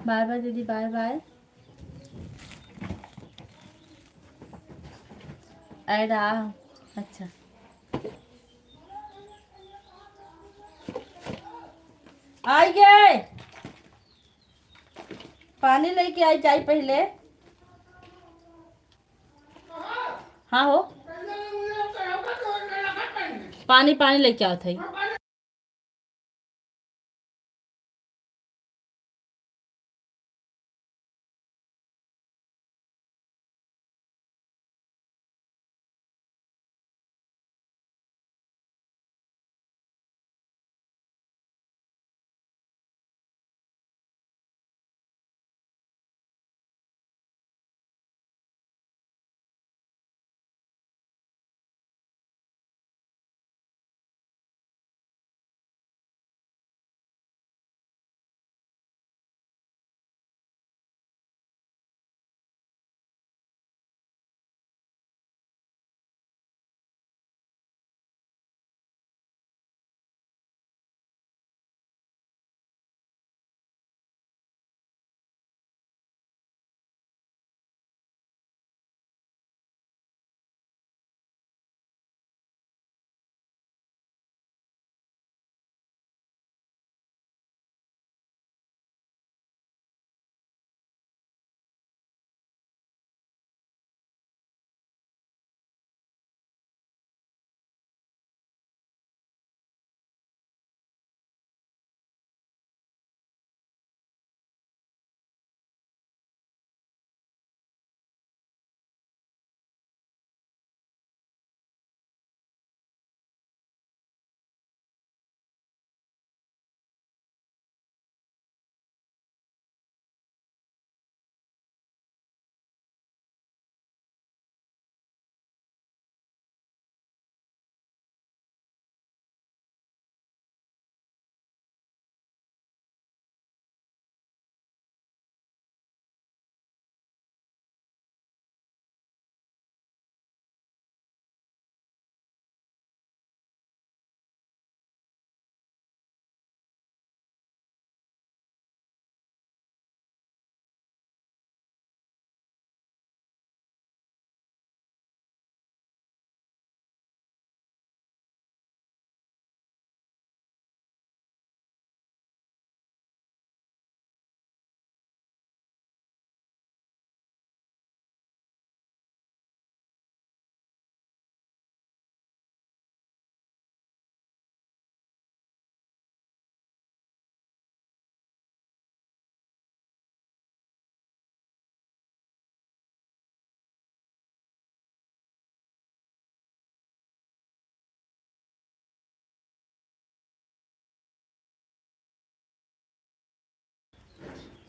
बाय बाय दीदी, बाय बाय। ऐड आ। अच्छा, आई गए। पानी लेके आई जाए पहले। हाँ हो, पानी पानी लेके आओ थे।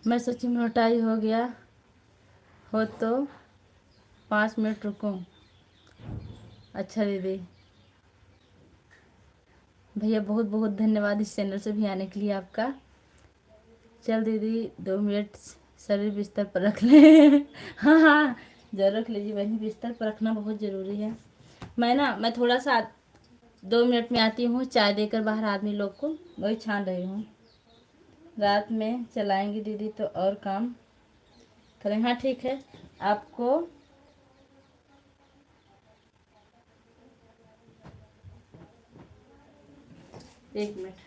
मैं सोची मोटाई हो गया हो तो 5 मिनट रुकूं। अच्छा दीदी, भैया बहुत बहुत धन्यवाद इस चैनल से भी आने के लिए आपका। चल दीदी 2 मिनट शरीर बिस्तर पर रख ले। हाँ हाँ, जरूर रख लीजिए बहनी, बिस्तर पर रखना बहुत ज़रूरी है। मैं थोड़ा सा 2 मिनट में आती हूँ, चाय देकर बाहर आदमी लोग को, वही छान रही हूँ। रात में चलाएंगी दीदी तो और काम करें। हाँ ठीक है, आपको 1 मिनट।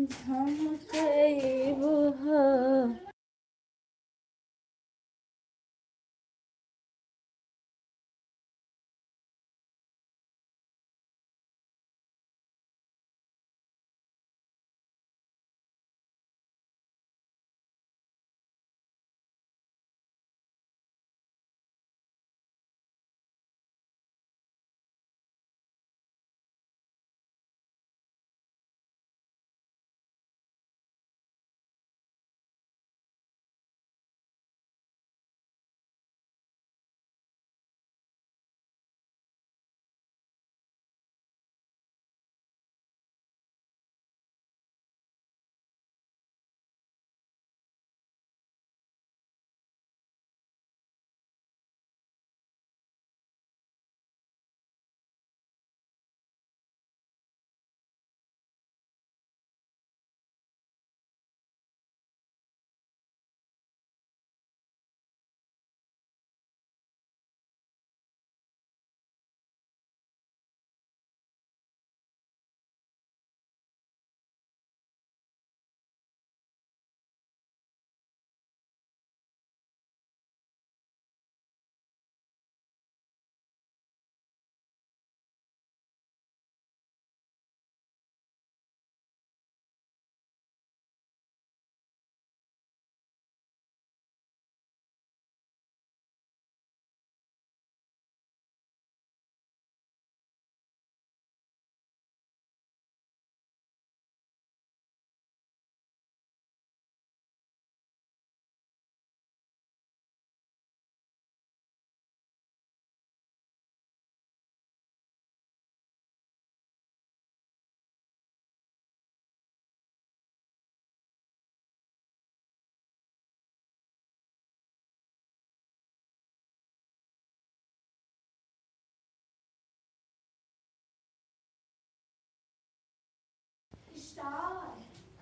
झमके वो हो।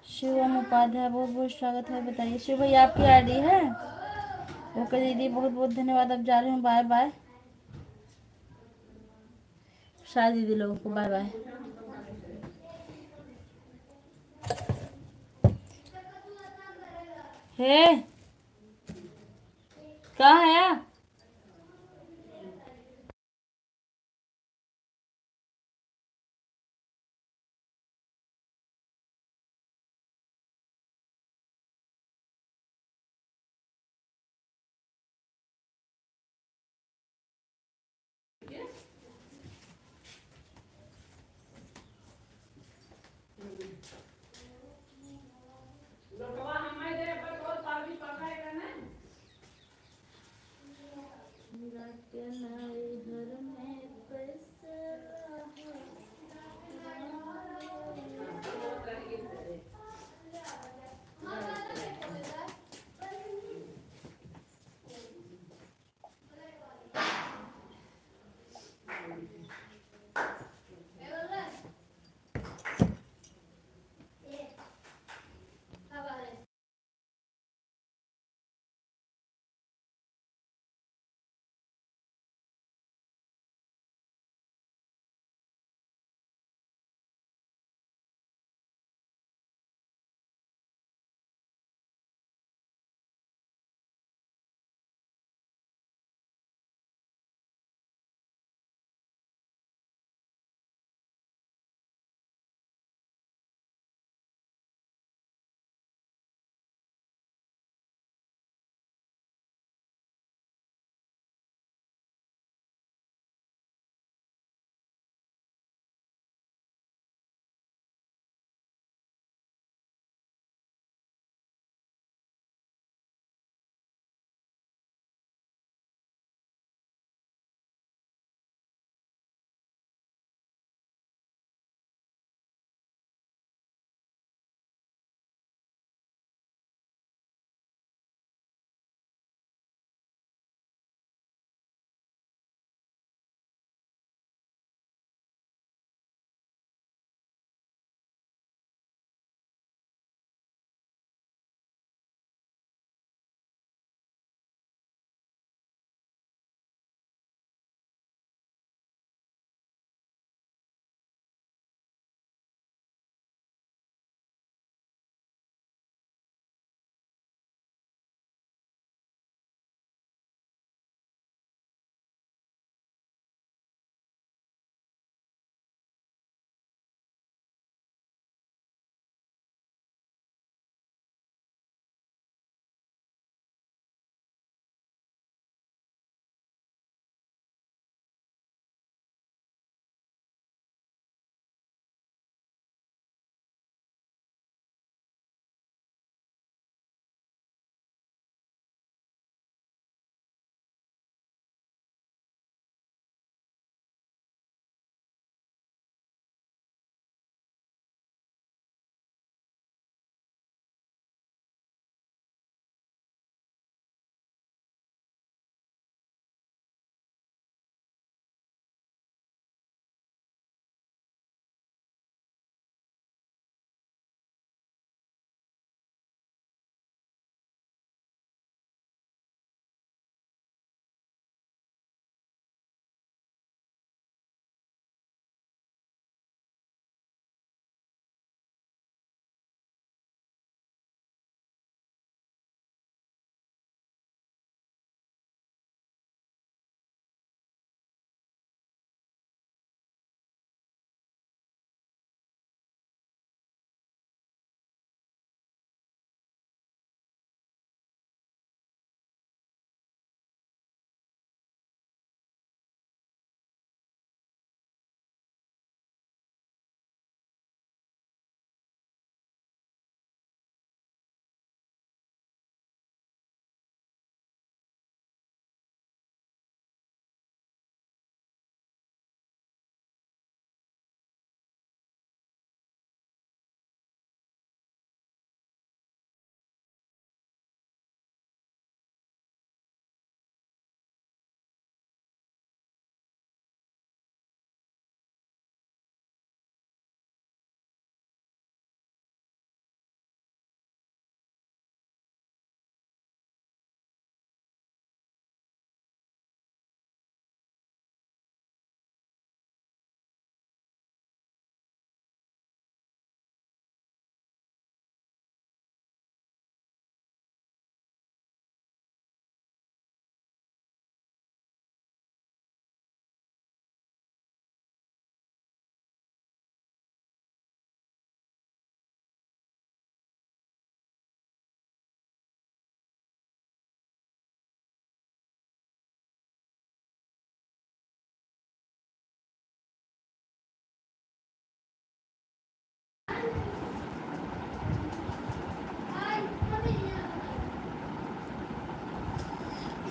शिवम उपाध्याय, बहुत बहुत स्वागत है। बताइए शिव भैया, आपकी आईडी है? ओके दीदी, बहुत बहुत धन्यवाद। अब जा रही हूँ, बाय बाय। शायद दीदी लोगों को बाय बाय। हे, कहाँ है आप?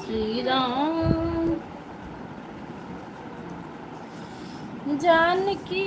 श्री राम जानकी।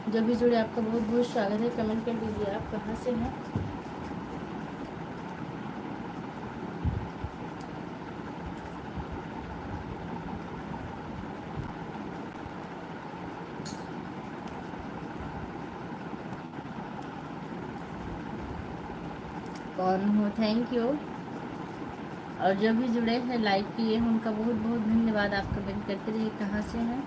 जो भी जुड़े आपका बहुत बहुत स्वागत है। कमेंट कर दीजिए आप कहाँ से हैं। कौन हो, थैंक यू। और जो भी जुड़े हैं लाइक किए हैं उनका बहुत बहुत धन्यवाद। आप कमेंट करते रहिए कहाँ से हैं।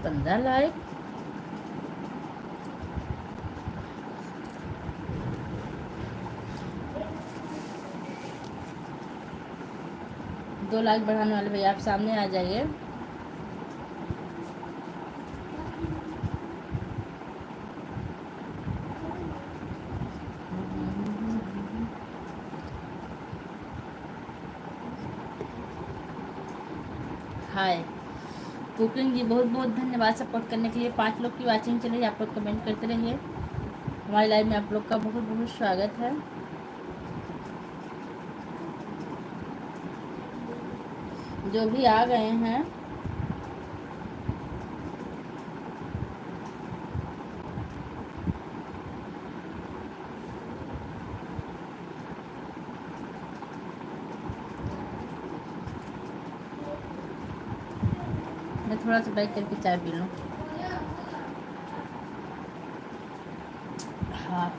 पंद्रह लाइक, दो लाइक बढ़ाने वाले भैया आप सामने आ जाइए। हाय कुकिंग जी, बहुत बहुत धन्यवाद सपोर्ट करने के लिए। 5 लोग की वाचिंग चल रही है, आप लोग कमेंट करते रहिए। हमारी लाइव में आप लोग का बहुत बहुत स्वागत है। जो भी आ गए हैं मैं थोड़ा सा बैठ करके चाय पी लूँ। हाँ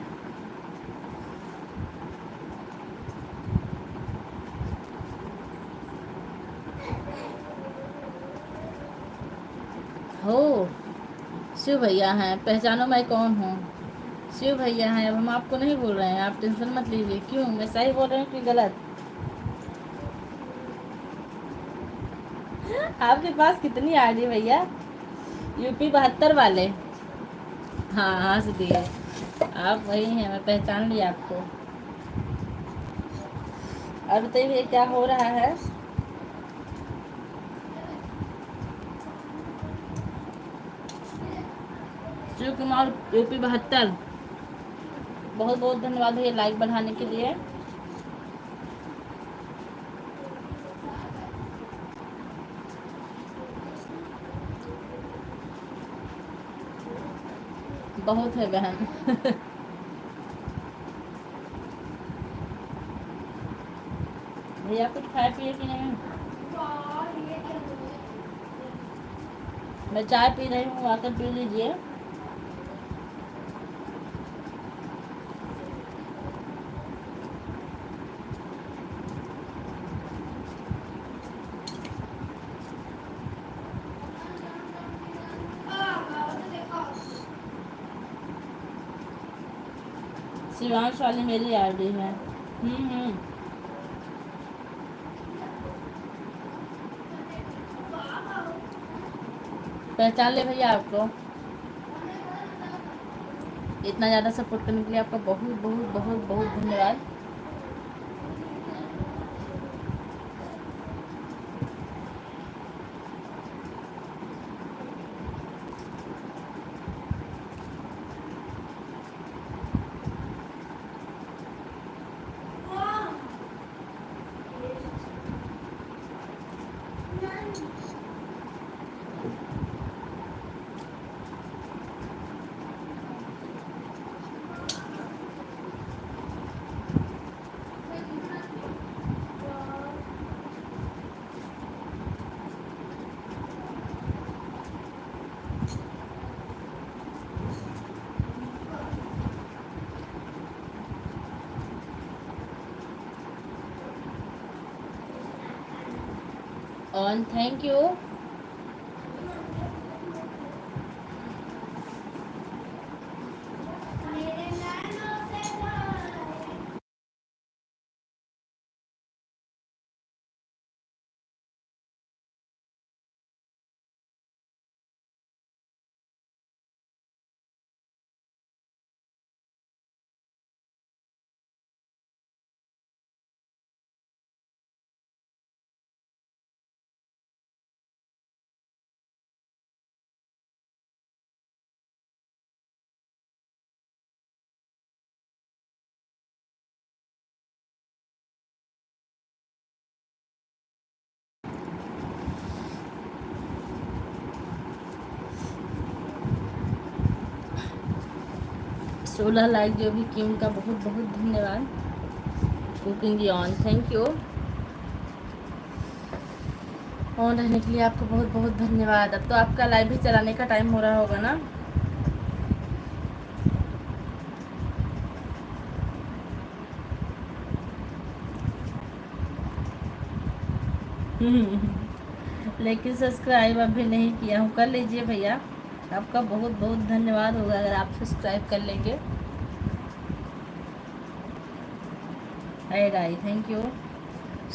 हो, शिव भैया हैं, पहचानो मैं कौन हूँ। शिव भैया हैं। अब हम आपको नहीं बोल रहे हैं, आप टेंशन मत लीजिए। क्यों, मैं सही बोल रही हूँ कि गलत? आपके पास कितनी आईडी भैया? यूपी 72 वाले? हाँ हंस दिए, आप वही हैं, मैं पहचान लिया आपको। और बताइए भैया क्या हो रहा है? शिव कुमार यूपी 72, बहुत बहुत धन्यवाद भैया लाइक बढ़ाने के लिए। बहुत है बहन। भैया कुछ खाए पिए कि नहीं? मैं चाय पी रही हूँ, आकर पी लीजिए। शिवांश वाली मेरी आईडी है। हम्म। पहचान ले भैया आपको। इतना ज़्यादा सपोर्ट करने के लिए आपका बहुत बहुत बहुत बहुत धन्यवाद। On, thank you. सोलह लाइक जो भी की उनका बहुत बहुत धन्यवाद। Cooking on, thank you. On रहने के लिए आपको बहुत बहुत धन्यवाद। अब तो आपका लाइव भी चलाने का टाइम हो रहा होगा ना? लेकिन सब्सक्राइब अभी नहीं किया हूँ, कर लीजिए भैया। आपका बहुत बहुत धन्यवाद होगा अगर आप सब्सक्राइब कर लेंगे। ऐड आई, थैंक यू।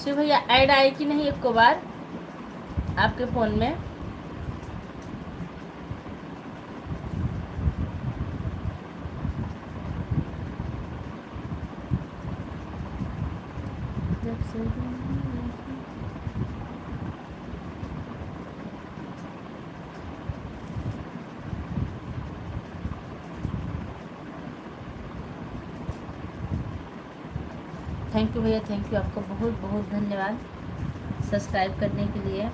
शिव भैया ऐड आई कि नहीं एक को बार आपके फ़ोन में? जब से थैंक यू भैया, थैंक यू। आपको बहुत बहुत धन्यवाद सब्सक्राइब करने के लिए।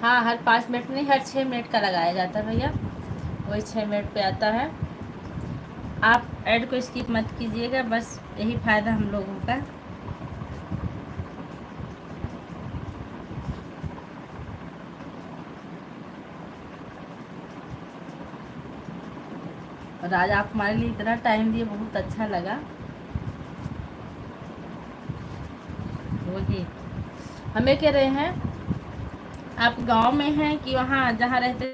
हाँ, हर 5 मिनट नहीं, हर 6 मिनट का लगाया जाता है भैया, वही 6 मिनट पे आता है। आप ऐड को स्किप मत कीजिएगा, बस यही फ़ायदा हम लोगों का। और आज आप हमारे लिए इतना टाइम दिए, बहुत अच्छा लगा। वही हमें कह रहे हैं, आप गांव में हैं कि वहाँ जहाँ रहते?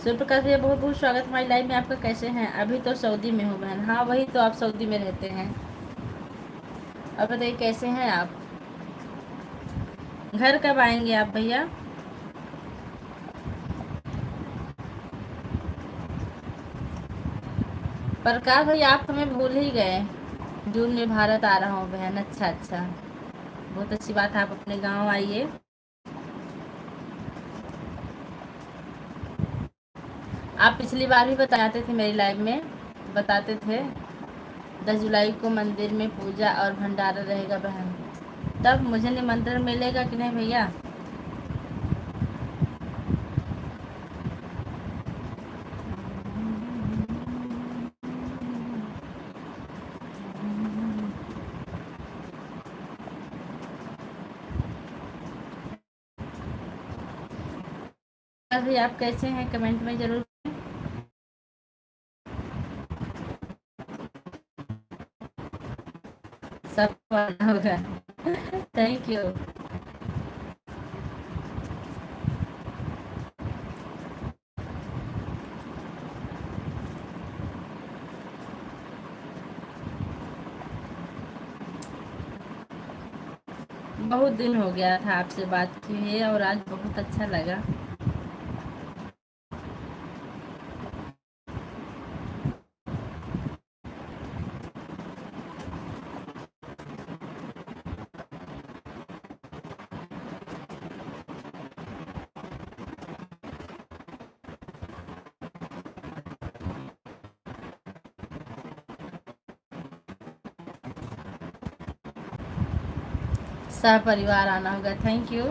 सूर्य प्रकाश भैया बहुत बहुत स्वागत हमारी लाइव में आपका। कैसे हैं? अभी तो सऊदी में हूँ बहन। हाँ वही तो, आप सऊदी में रहते हैं। और बताइए कैसे हैं आप? घर कब आएंगे आप भैया? प्रकाश भैया आप हमें भूल ही गए। जून में भारत आ रहा हूँ बहन। अच्छा अच्छा, बहुत अच्छी बात है, आप अपने गांव आइए। आप पिछली बार भी बताते थे मेरी लाइव में, बताते थे 10 जुलाई को मंदिर में पूजा और भंडारा रहेगा बहन। तब मुझे निमंत्रण मिलेगा कि नहीं भैया? भैया आप कैसे हैं कमेंट में जरूर। सब होगा। Thank you. बहुत दिन हो गया था आपसे बात किए और आज बहुत अच्छा लगा। सब परिवार आना होगा। Thank you.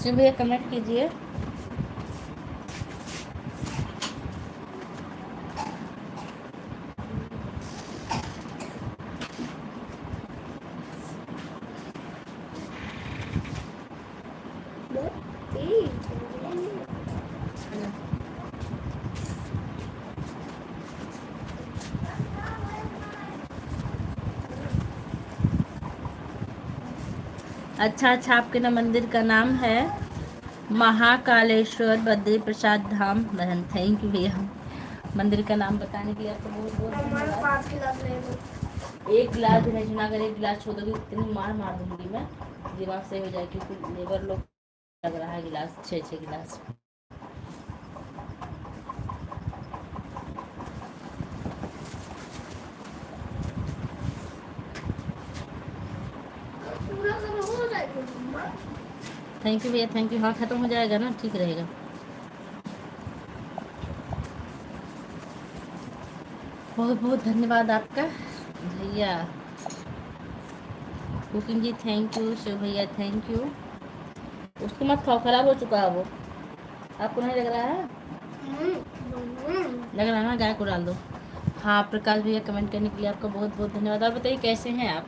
शिव भैया कमेंट कीजिए। अच्छा अच्छा, आपके ना मंदिर का नाम है महाकालेश्वर बद्री प्रसाद धाम बहन। थैंक यू भैया मंदिर का नाम बताने के लिए। आपको बहुत बहुत धन्यवाद। एक गिलास भी नहीं सुना, अगर एक गिलास छोड़ दोगे इतनी मार मार दूंगी मैं, दिमाग से हो जाए, क्योंकि लेबर लोग लग रहा है गिलास 6 6 गिलास। थैंक यू भैया थैंक यू। हाँ खत्म हो जाएगा ना, ठीक रहेगा। बहुत बहुत धन्यवाद आपका भैया। Cooking ji thank you. Shiv भैया थैंक यू। उसको मत खाओ, खराब हो चुका है वो। आपको नहीं लग रहा है? लग रहा है ना, गाय को डाल दो। हाँ प्रकाश भैया, कमेंट करने के लिए आपका बहुत बहुत धन्यवाद। और बताइए कैसे हैं आप?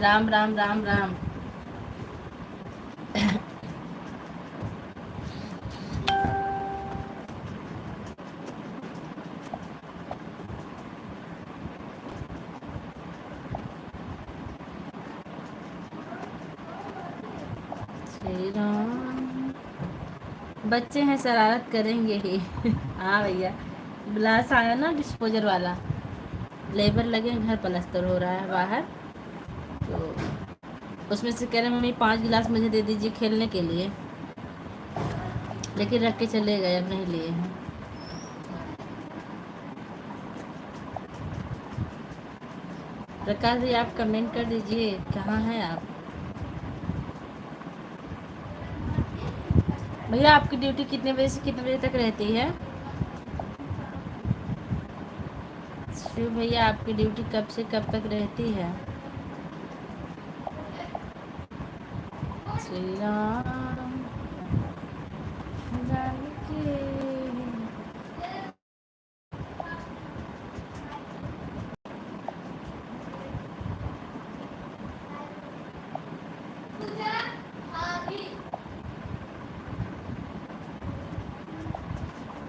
राम राम राम राम। श्री राम। बच्चे हैं, शरारत करेंगे ही। हाँ भैया, ग्लास आया ना डिस्पोजर वाला, लेबर लगे घर, पलस्तर हो रहा है बाहर, तो उसमें से कह रहे मम्मी 5 गिलास मुझे दे दीजिए खेलने के लिए, लेकिन रख के चले गए, अब नहीं लिए हैं। प्रकाश जी आप कमेंट कर दीजिए, कहाँ हैं आप? भैया आपकी ड्यूटी कितने बजे से कितने बजे तक रहती है? शिव भैया आपकी ड्यूटी कब से कब तक रहती है? श्री राम जानकी।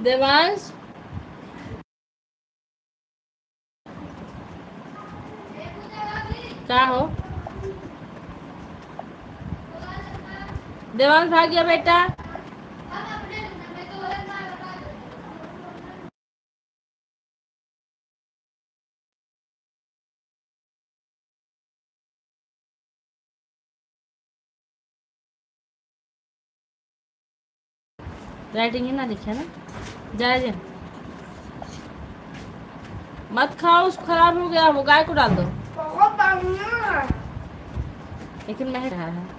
देवांश, क्या हो? देवांश भाग गया बेटा। राइटिंग है ना, लिखा ना, जा जा। मत खाओ, उसको खराब हो गया, वो गाय को डाल दो। लेकिन महक रहा है।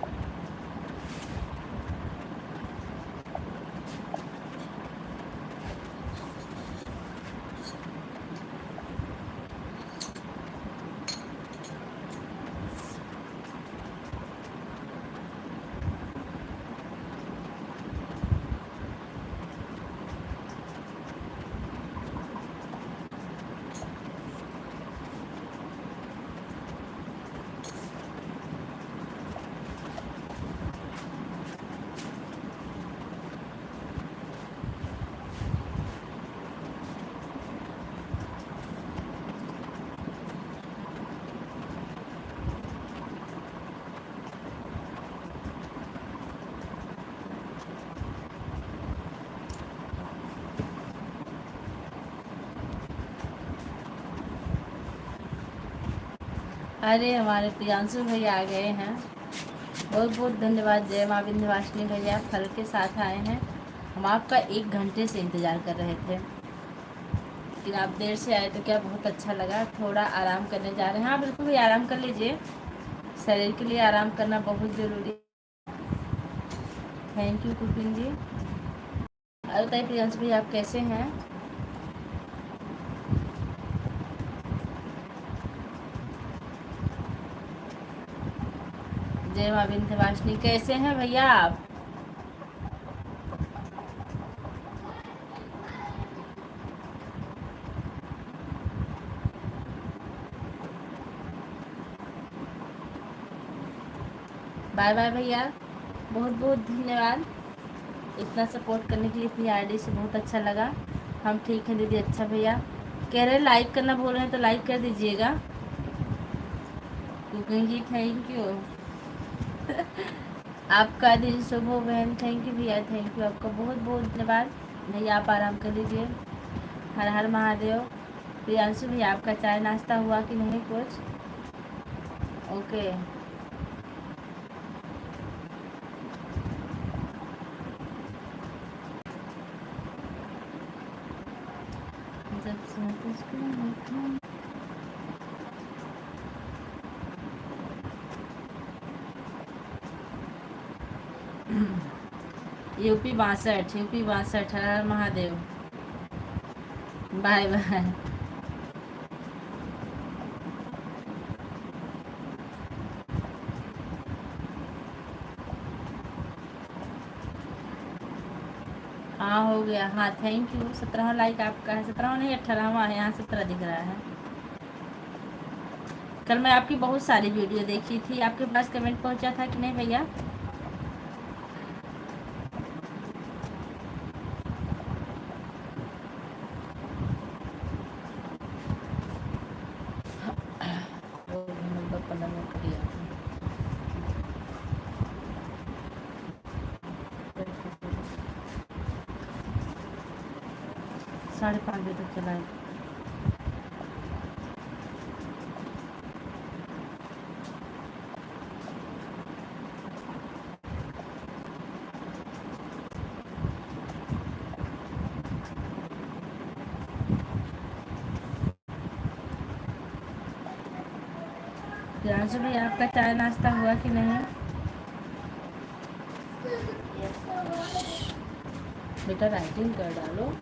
अरे हमारे प्रियांशु भैया आ गए हैं, बहुत बहुत धन्यवाद। जय माँ विंध्यवासिनी भैया फल के साथ आए हैं। हम आपका 1 घंटे से इंतज़ार कर रहे थे, लेकिन आप देर से आए तो क्या बहुत अच्छा लगा। थोड़ा आराम करने जा रहे हैं। हाँ बिल्कुल भी आराम कर लीजिए, शरीर के लिए आराम करना बहुत ज़रूरी। थैंक यू कुकिंग जी। और बताइए प्रियांशु भैया आप कैसे हैं? जय माँ विंध्यवासिनी, कैसे हैं भैया आप? बाय बाय भैया, बहुत बहुत धन्यवाद इतना सपोर्ट करने के लिए, इतनी आईडी से बहुत अच्छा लगा। हम ठीक हैं दीदी। अच्छा भैया कह रहे हैं लाइक करना बोल रहे हैं, तो लाइक कर दीजिएगा। Cooking ji thank you. आपका दिन शुभ हो बहन। थैंक यू भैया, थैंक यू, आपका बहुत बहुत धन्यवाद। भैया आप आराम कर लीजिए। हर हर महादेव। प्रियांशु भैया आपका चाय नाश्ता हुआ कि नहीं कुछ? ओके। जब से तुझको यूपी 62, यूपी 62, हर हर महादेव। Bye bye. हाँ हो गया। हाँ थैंक यू। 17वां लाइक आपका है। 17वां नहीं 18वां है, यहाँ 17 दिख रहा है। कल मैं आपकी बहुत सारी वीडियो देखी थी। आपके पास कमेंट पहुँचा था कि नहीं भैया? नंबर 15 में किया था। 5:30 बजे तक चला है। प्रियांशु भाई आपका चाय नाश्ता हुआ कि नहीं? बेटा राइटिंग कर डालो।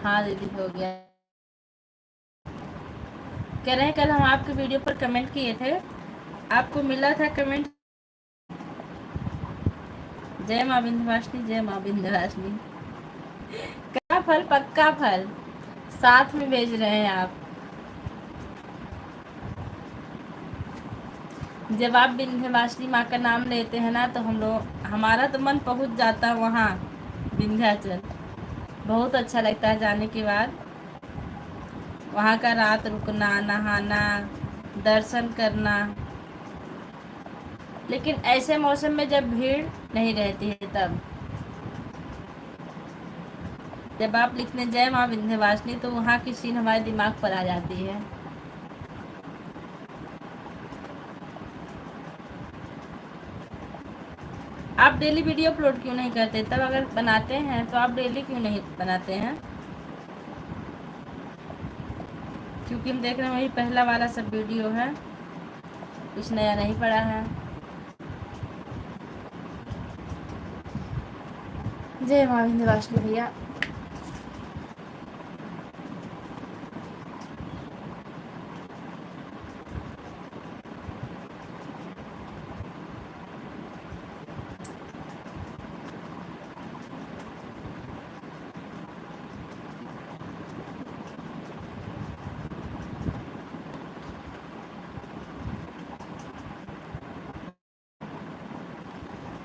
हाँ दीदी हो गया। कह रहे हैं कल हम आपके वीडियो पर कमेंट किए थे, आपको मिला था कमेंट? जय माँ विंध्यवासिनी, जय माँ विंध्यवासिनी। का फल पक्का फल साथ में भेज रहे हैं आप। जब आप विंध्यवासिनी माँ का नाम लेते हैं ना तो हम लोग, हमारा तो मन पहुँच जाता है वहाँ विंध्याचल। बहुत अच्छा लगता है जाने के बाद। वहाँ का रात रुकना, नहाना, दर्शन करना। लेकिन ऐसे मौसम में जब भीड़ नहीं रहती है तब। जब आप लिखने जय माँ विंध्यवासिनी तो वहाँ की सीन हमारे दिमाग पर आ जाती है। आप डेली वीडियो अपलोड क्यों नहीं करते? तब अगर बनाते हैं तो आप डेली क्यों नहीं बनाते हैं? क्योंकि हम देख रहे हैं वही पहला वाला सब वीडियो है, कुछ नया नहीं पड़ा है। जय माँ विंध्यवासिनी भैया।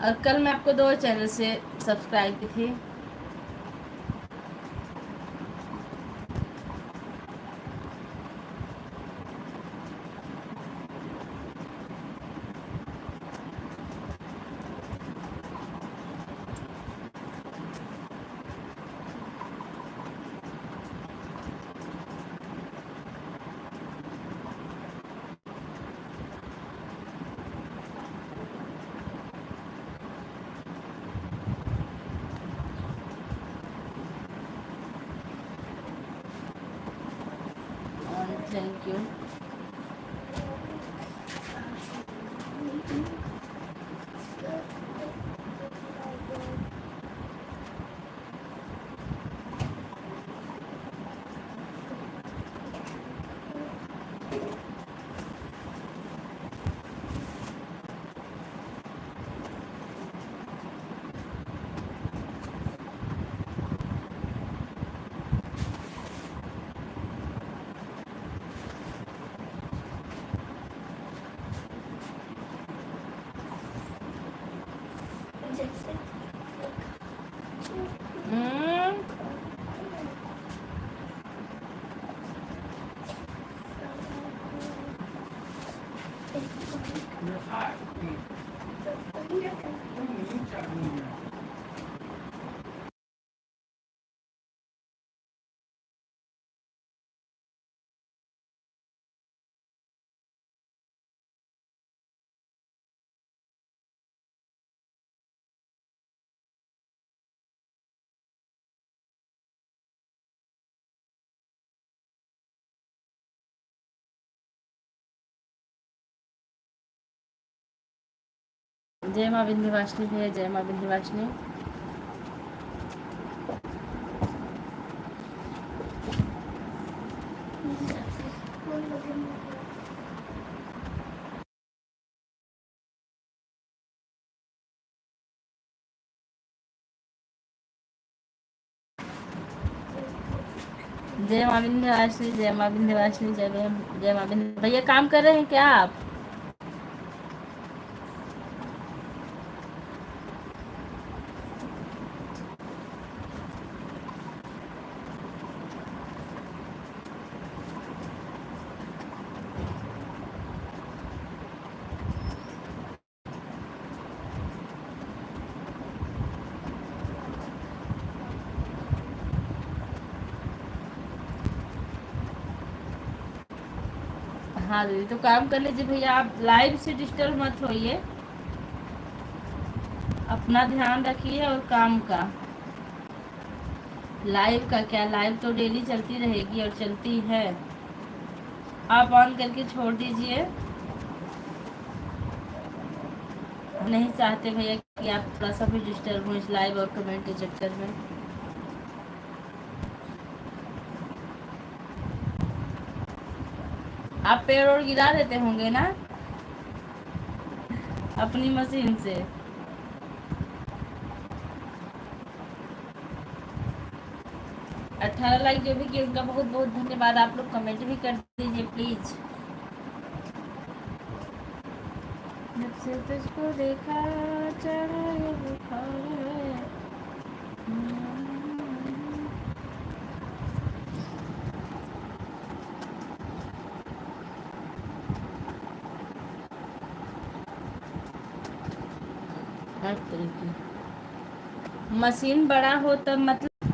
और कल मैं आपको 2 चैनल से सब्सक्राइब की थी। Thank you. जय माँ विंध्यवासिनी भैया, जय माँ विंध्यवासिनी। जय माँ विंध्यवासिनी, जय माँ विंध्यवासिनी, जय माँ विंध्य। भैया काम कर रहे हैं क्या आप? हाँ दीदी, तो काम कर लीजिए भैया, आप लाइव से डिस्टर्ब मत होइए, अपना ध्यान रखिए और काम का। लाइव का क्या, लाइव तो डेली चलती रहेगी और चलती है, आप ऑन करके छोड़ दीजिए। नहीं चाहते भैया कि आप थोड़ा सा भी डिस्टर्ब हो इस लाइव और कमेंट के चक्कर में। आप पेड़ और गिरा देते होंगे ना अपनी मशीन से। 18 लाइक जो भी किए उनका बहुत बहुत धन्यवाद। आप लोग कमेंट भी कर दीजिए प्लीज। जब से तुझको देखा चढ़ा ये बुखार है। हर तरीके मशीन बड़ा हो तब मतलब,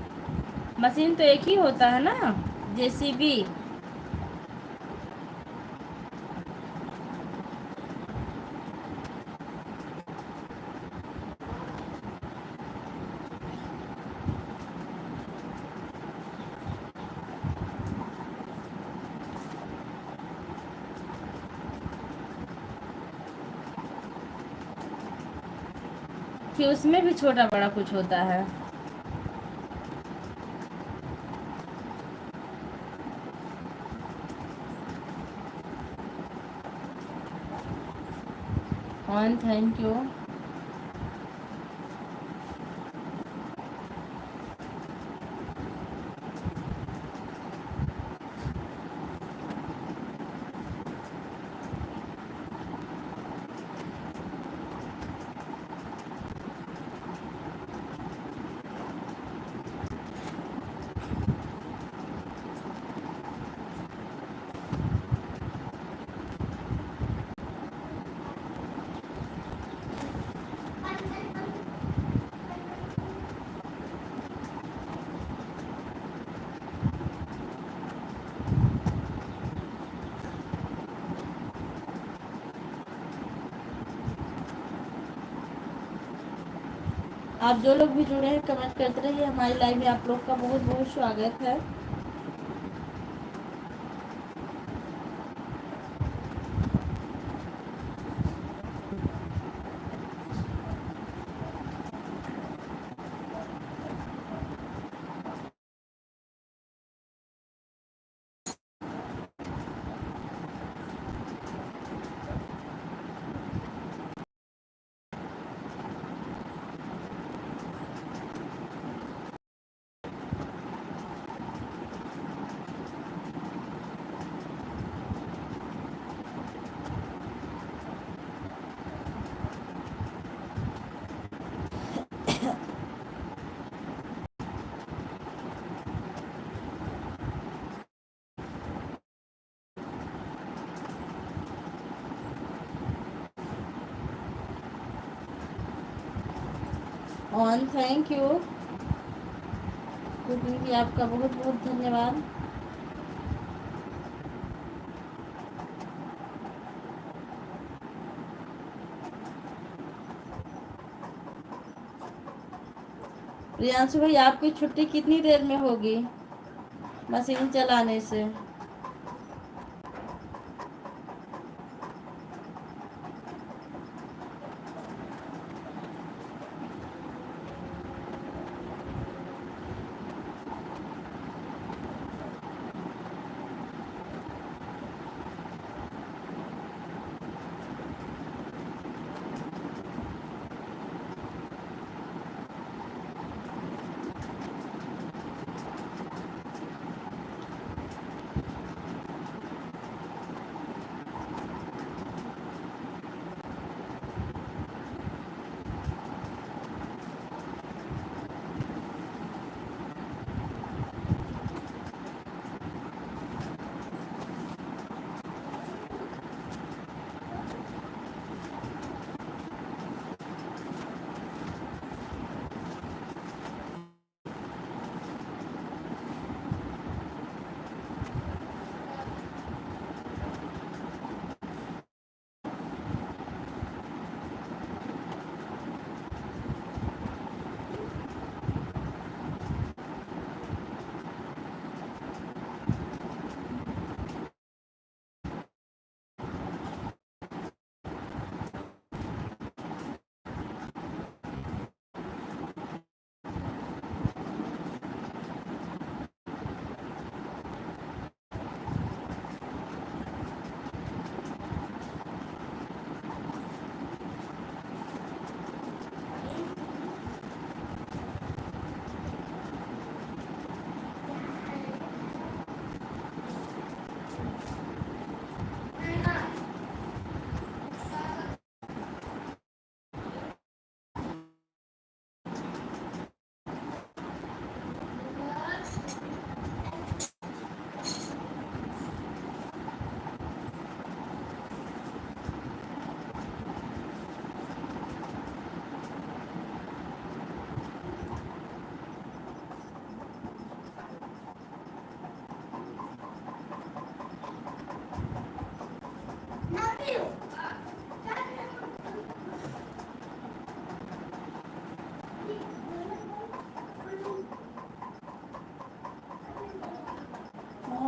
मशीन तो एक ही होता है ना, जेसीबी। कि उसमें भी छोटा बड़ा कुछ होता है। On, thank you. आप जो लोग भी जुड़े हैं कमेंट करते रहिए, हमारी लाइव में आप लोग का बहुत बहुत स्वागत है। On, thank you. कुकिंग की आपका बहुत बहुत धन्यवाद। प्रियांशु भाई, आपकी छुट्टी कितनी देर में होगी मशीन चलाने से?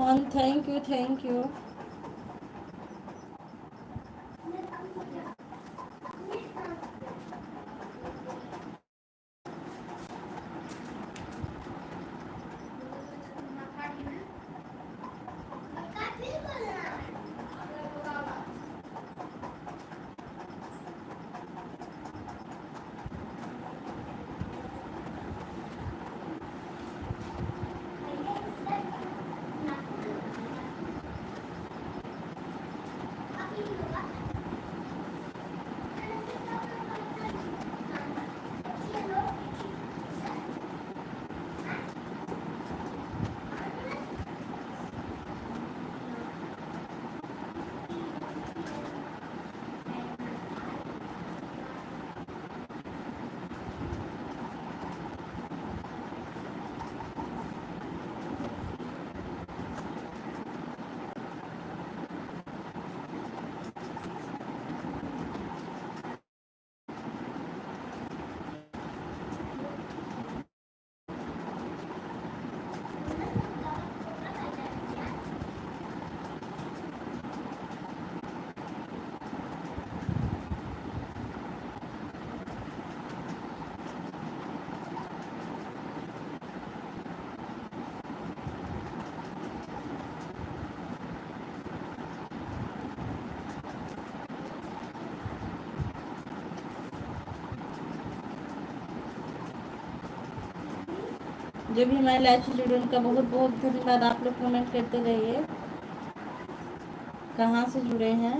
On. Thank you, thank you. जो भी हमारे लाइव से जुड़े उनका बहुत बहुत धन्यवाद। आप लोग कमेंट करते रहिए कहाँ से जुड़े हैं।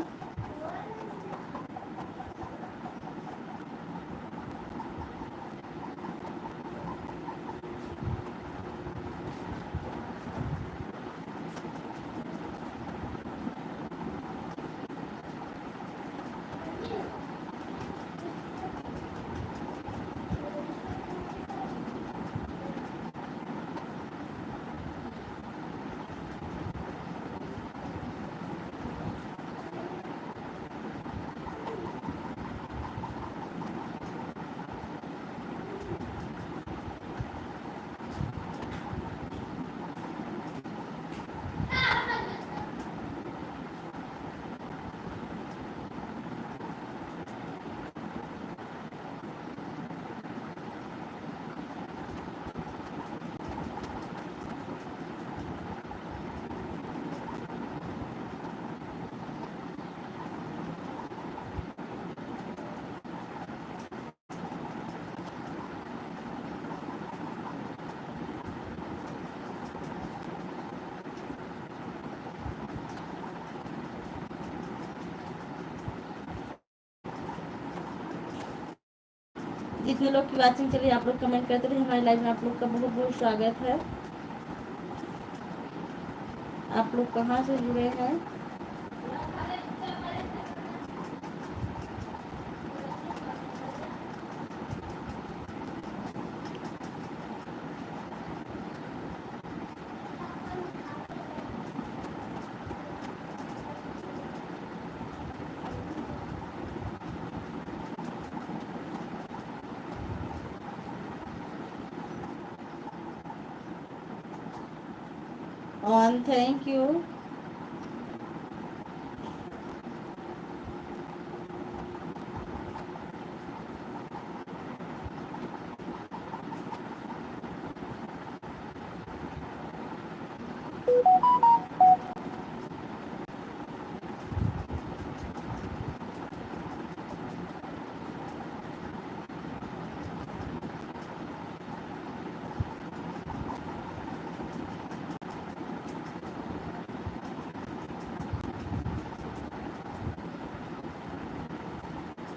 जितने लोग की वाचिंग चलिए आप लोग कमेंट करते रहिए। हमारे लाइव में आप लोग का बहुत बहुत स्वागत है। आप लोग कहाँ से जुड़े हैं। On, thank you.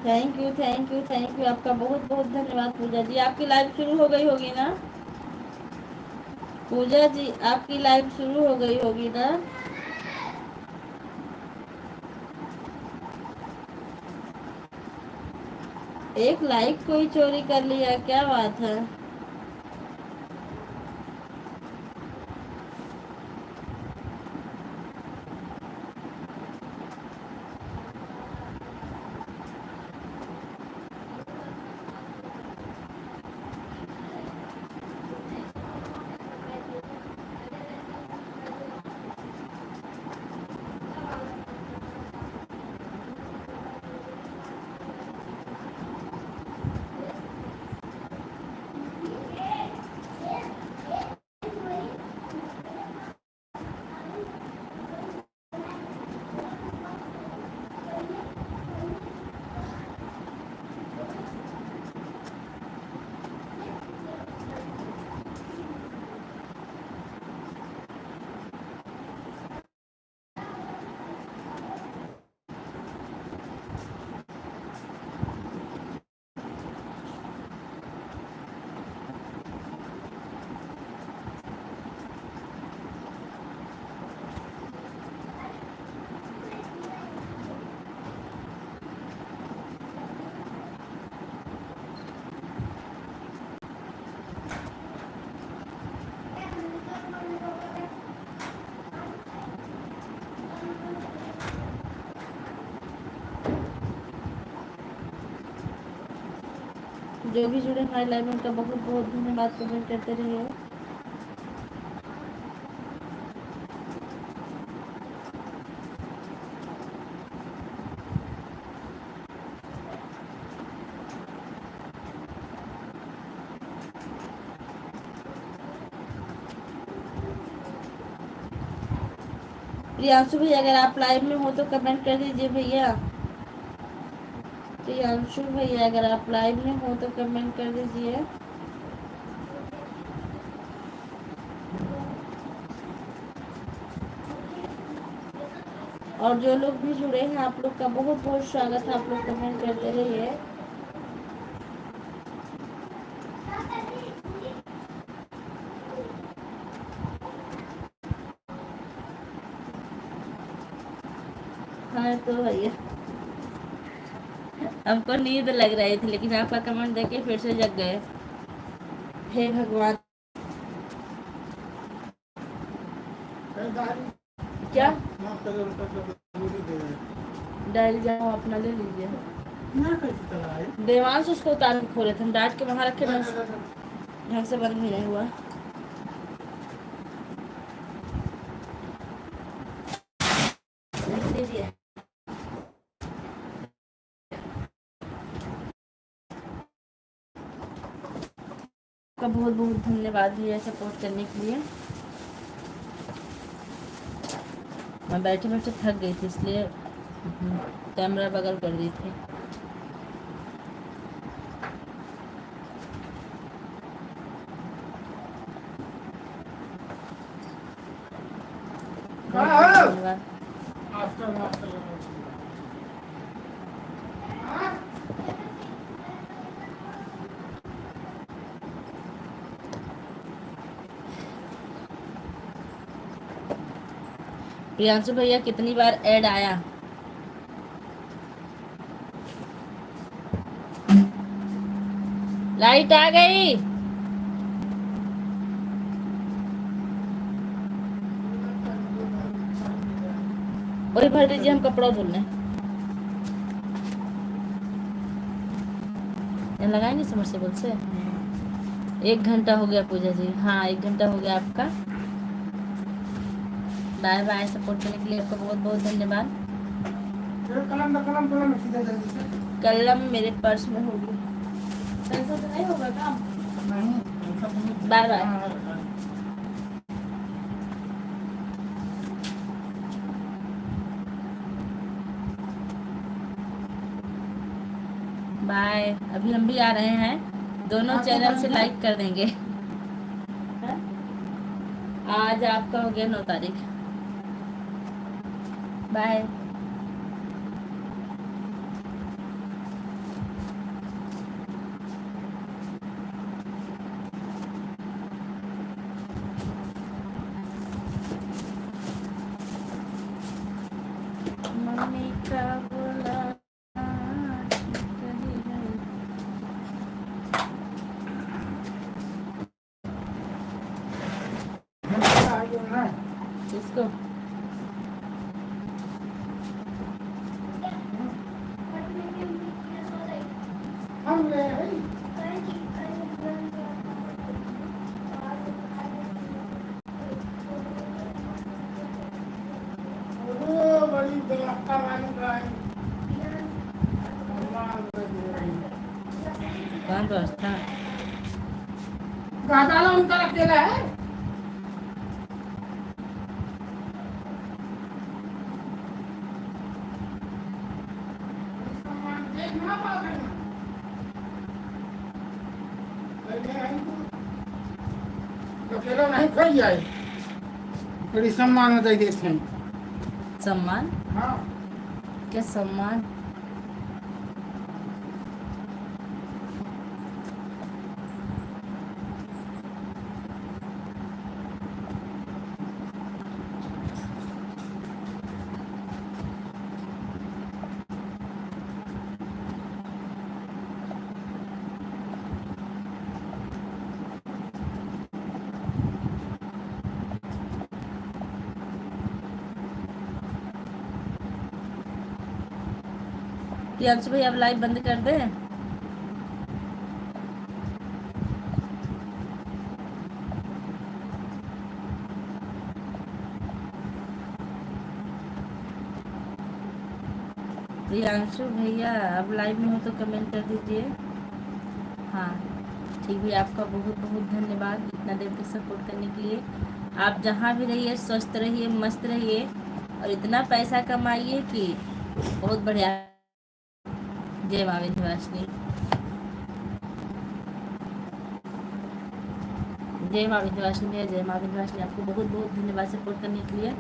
Thank you, thank you, thank you. आपका बहुत बहुत धन्यवाद पूजा जी। आपकी लाइव शुरू हो गई होगी ना। पूजा जी आपकी लाइव शुरू हो गई होगी ना। एक लाइक कोई चोरी कर लिया, क्या बात है। जो भी जुड़े हमारे लाइव में उनका बहुत बहुत धन्यवाद, कमेंट करते रहिए। प्रियांशु भैया अगर आप लाइव में हो तो कमेंट कर दीजिए भैया। प्रियांशु भैया अगर आप लाइव में हो तो कमेंट कर दीजिए। और जो लोग भी जुड़े हैं आप लोग का बहुत बहुत स्वागत है, आप लोग कमेंट करते रहिए। हाँ तो भैया हमको नींद लग रही थी, लेकिन आपका कमेंट देख के फिर से जग गए। हे भगवान, क्या डायरी जाओ अपना ले लीजिए। देवांश उसको उतार के खोले थे, हम डांट के वहां रखे, ढंग से बंद भी नहीं हुआ। का बहुत बहुत धन्यवाद भैया सपोर्ट करने के लिए। मैं बैठे बैठे थक गई थी, इसलिए कैमरा बगल कर दी थी। धन्यवाद। प्रियांशु भैया कितनी बार ऐड आया? लाइट आ गई। वही भर दीजिए, हम कपड़ा धुलने लगाएंगे समरसेबल से। 1 घंटा हो गया पूजा जी। हाँ 1 घंटा हो गया आपका। बाय बाय, सपोर्ट करने के लिए आपका बहुत बहुत धन्यवाद। कलम मेरे पर्स में होगी, पेंसिल से नहीं होगा काम। Bye bye. बाय। अभी हम भी आ रहे हैं, दोनों चैनल से लाइक कर देंगे। आज आपका हो गया 9 तारीख। बाय। मम्मी का बोला इसको कौन व्यवस्था उनका अकेला है। अकेला नहीं खोई जाए, बड़ी सम्मान दे देते हैं। सम्मान? हाँ क्या सम्मान? प्रियांशु भाई आप लाइव बंद कर दें। प्रियांशु भैया अब लाइव में हो तो कमेंट कर दीजिए। हाँ ठीक भैया, आपका बहुत बहुत धन्यवाद इतना देर तक सपोर्ट करने के लिए। आप जहाँ भी रहिए स्वस्थ रहिए, मस्त रहिए और इतना पैसा कमाइए कि बहुत बढ़िया। जय माँ विंध्यवासिनी, जय माँ विंध्यवासिनी भैया, जय माँ विंध्यवासिनी। आपको बहुत बहुत धन्यवाद सपोर्ट करने के लिए।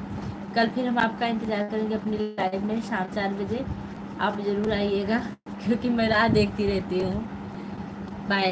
कल फिर हम आपका इंतज़ार करेंगे अपनी लाइव में शाम 4 बजे। आप ज़रूर आइएगा क्योंकि मैं राह देखती रहती हूँ। बाय।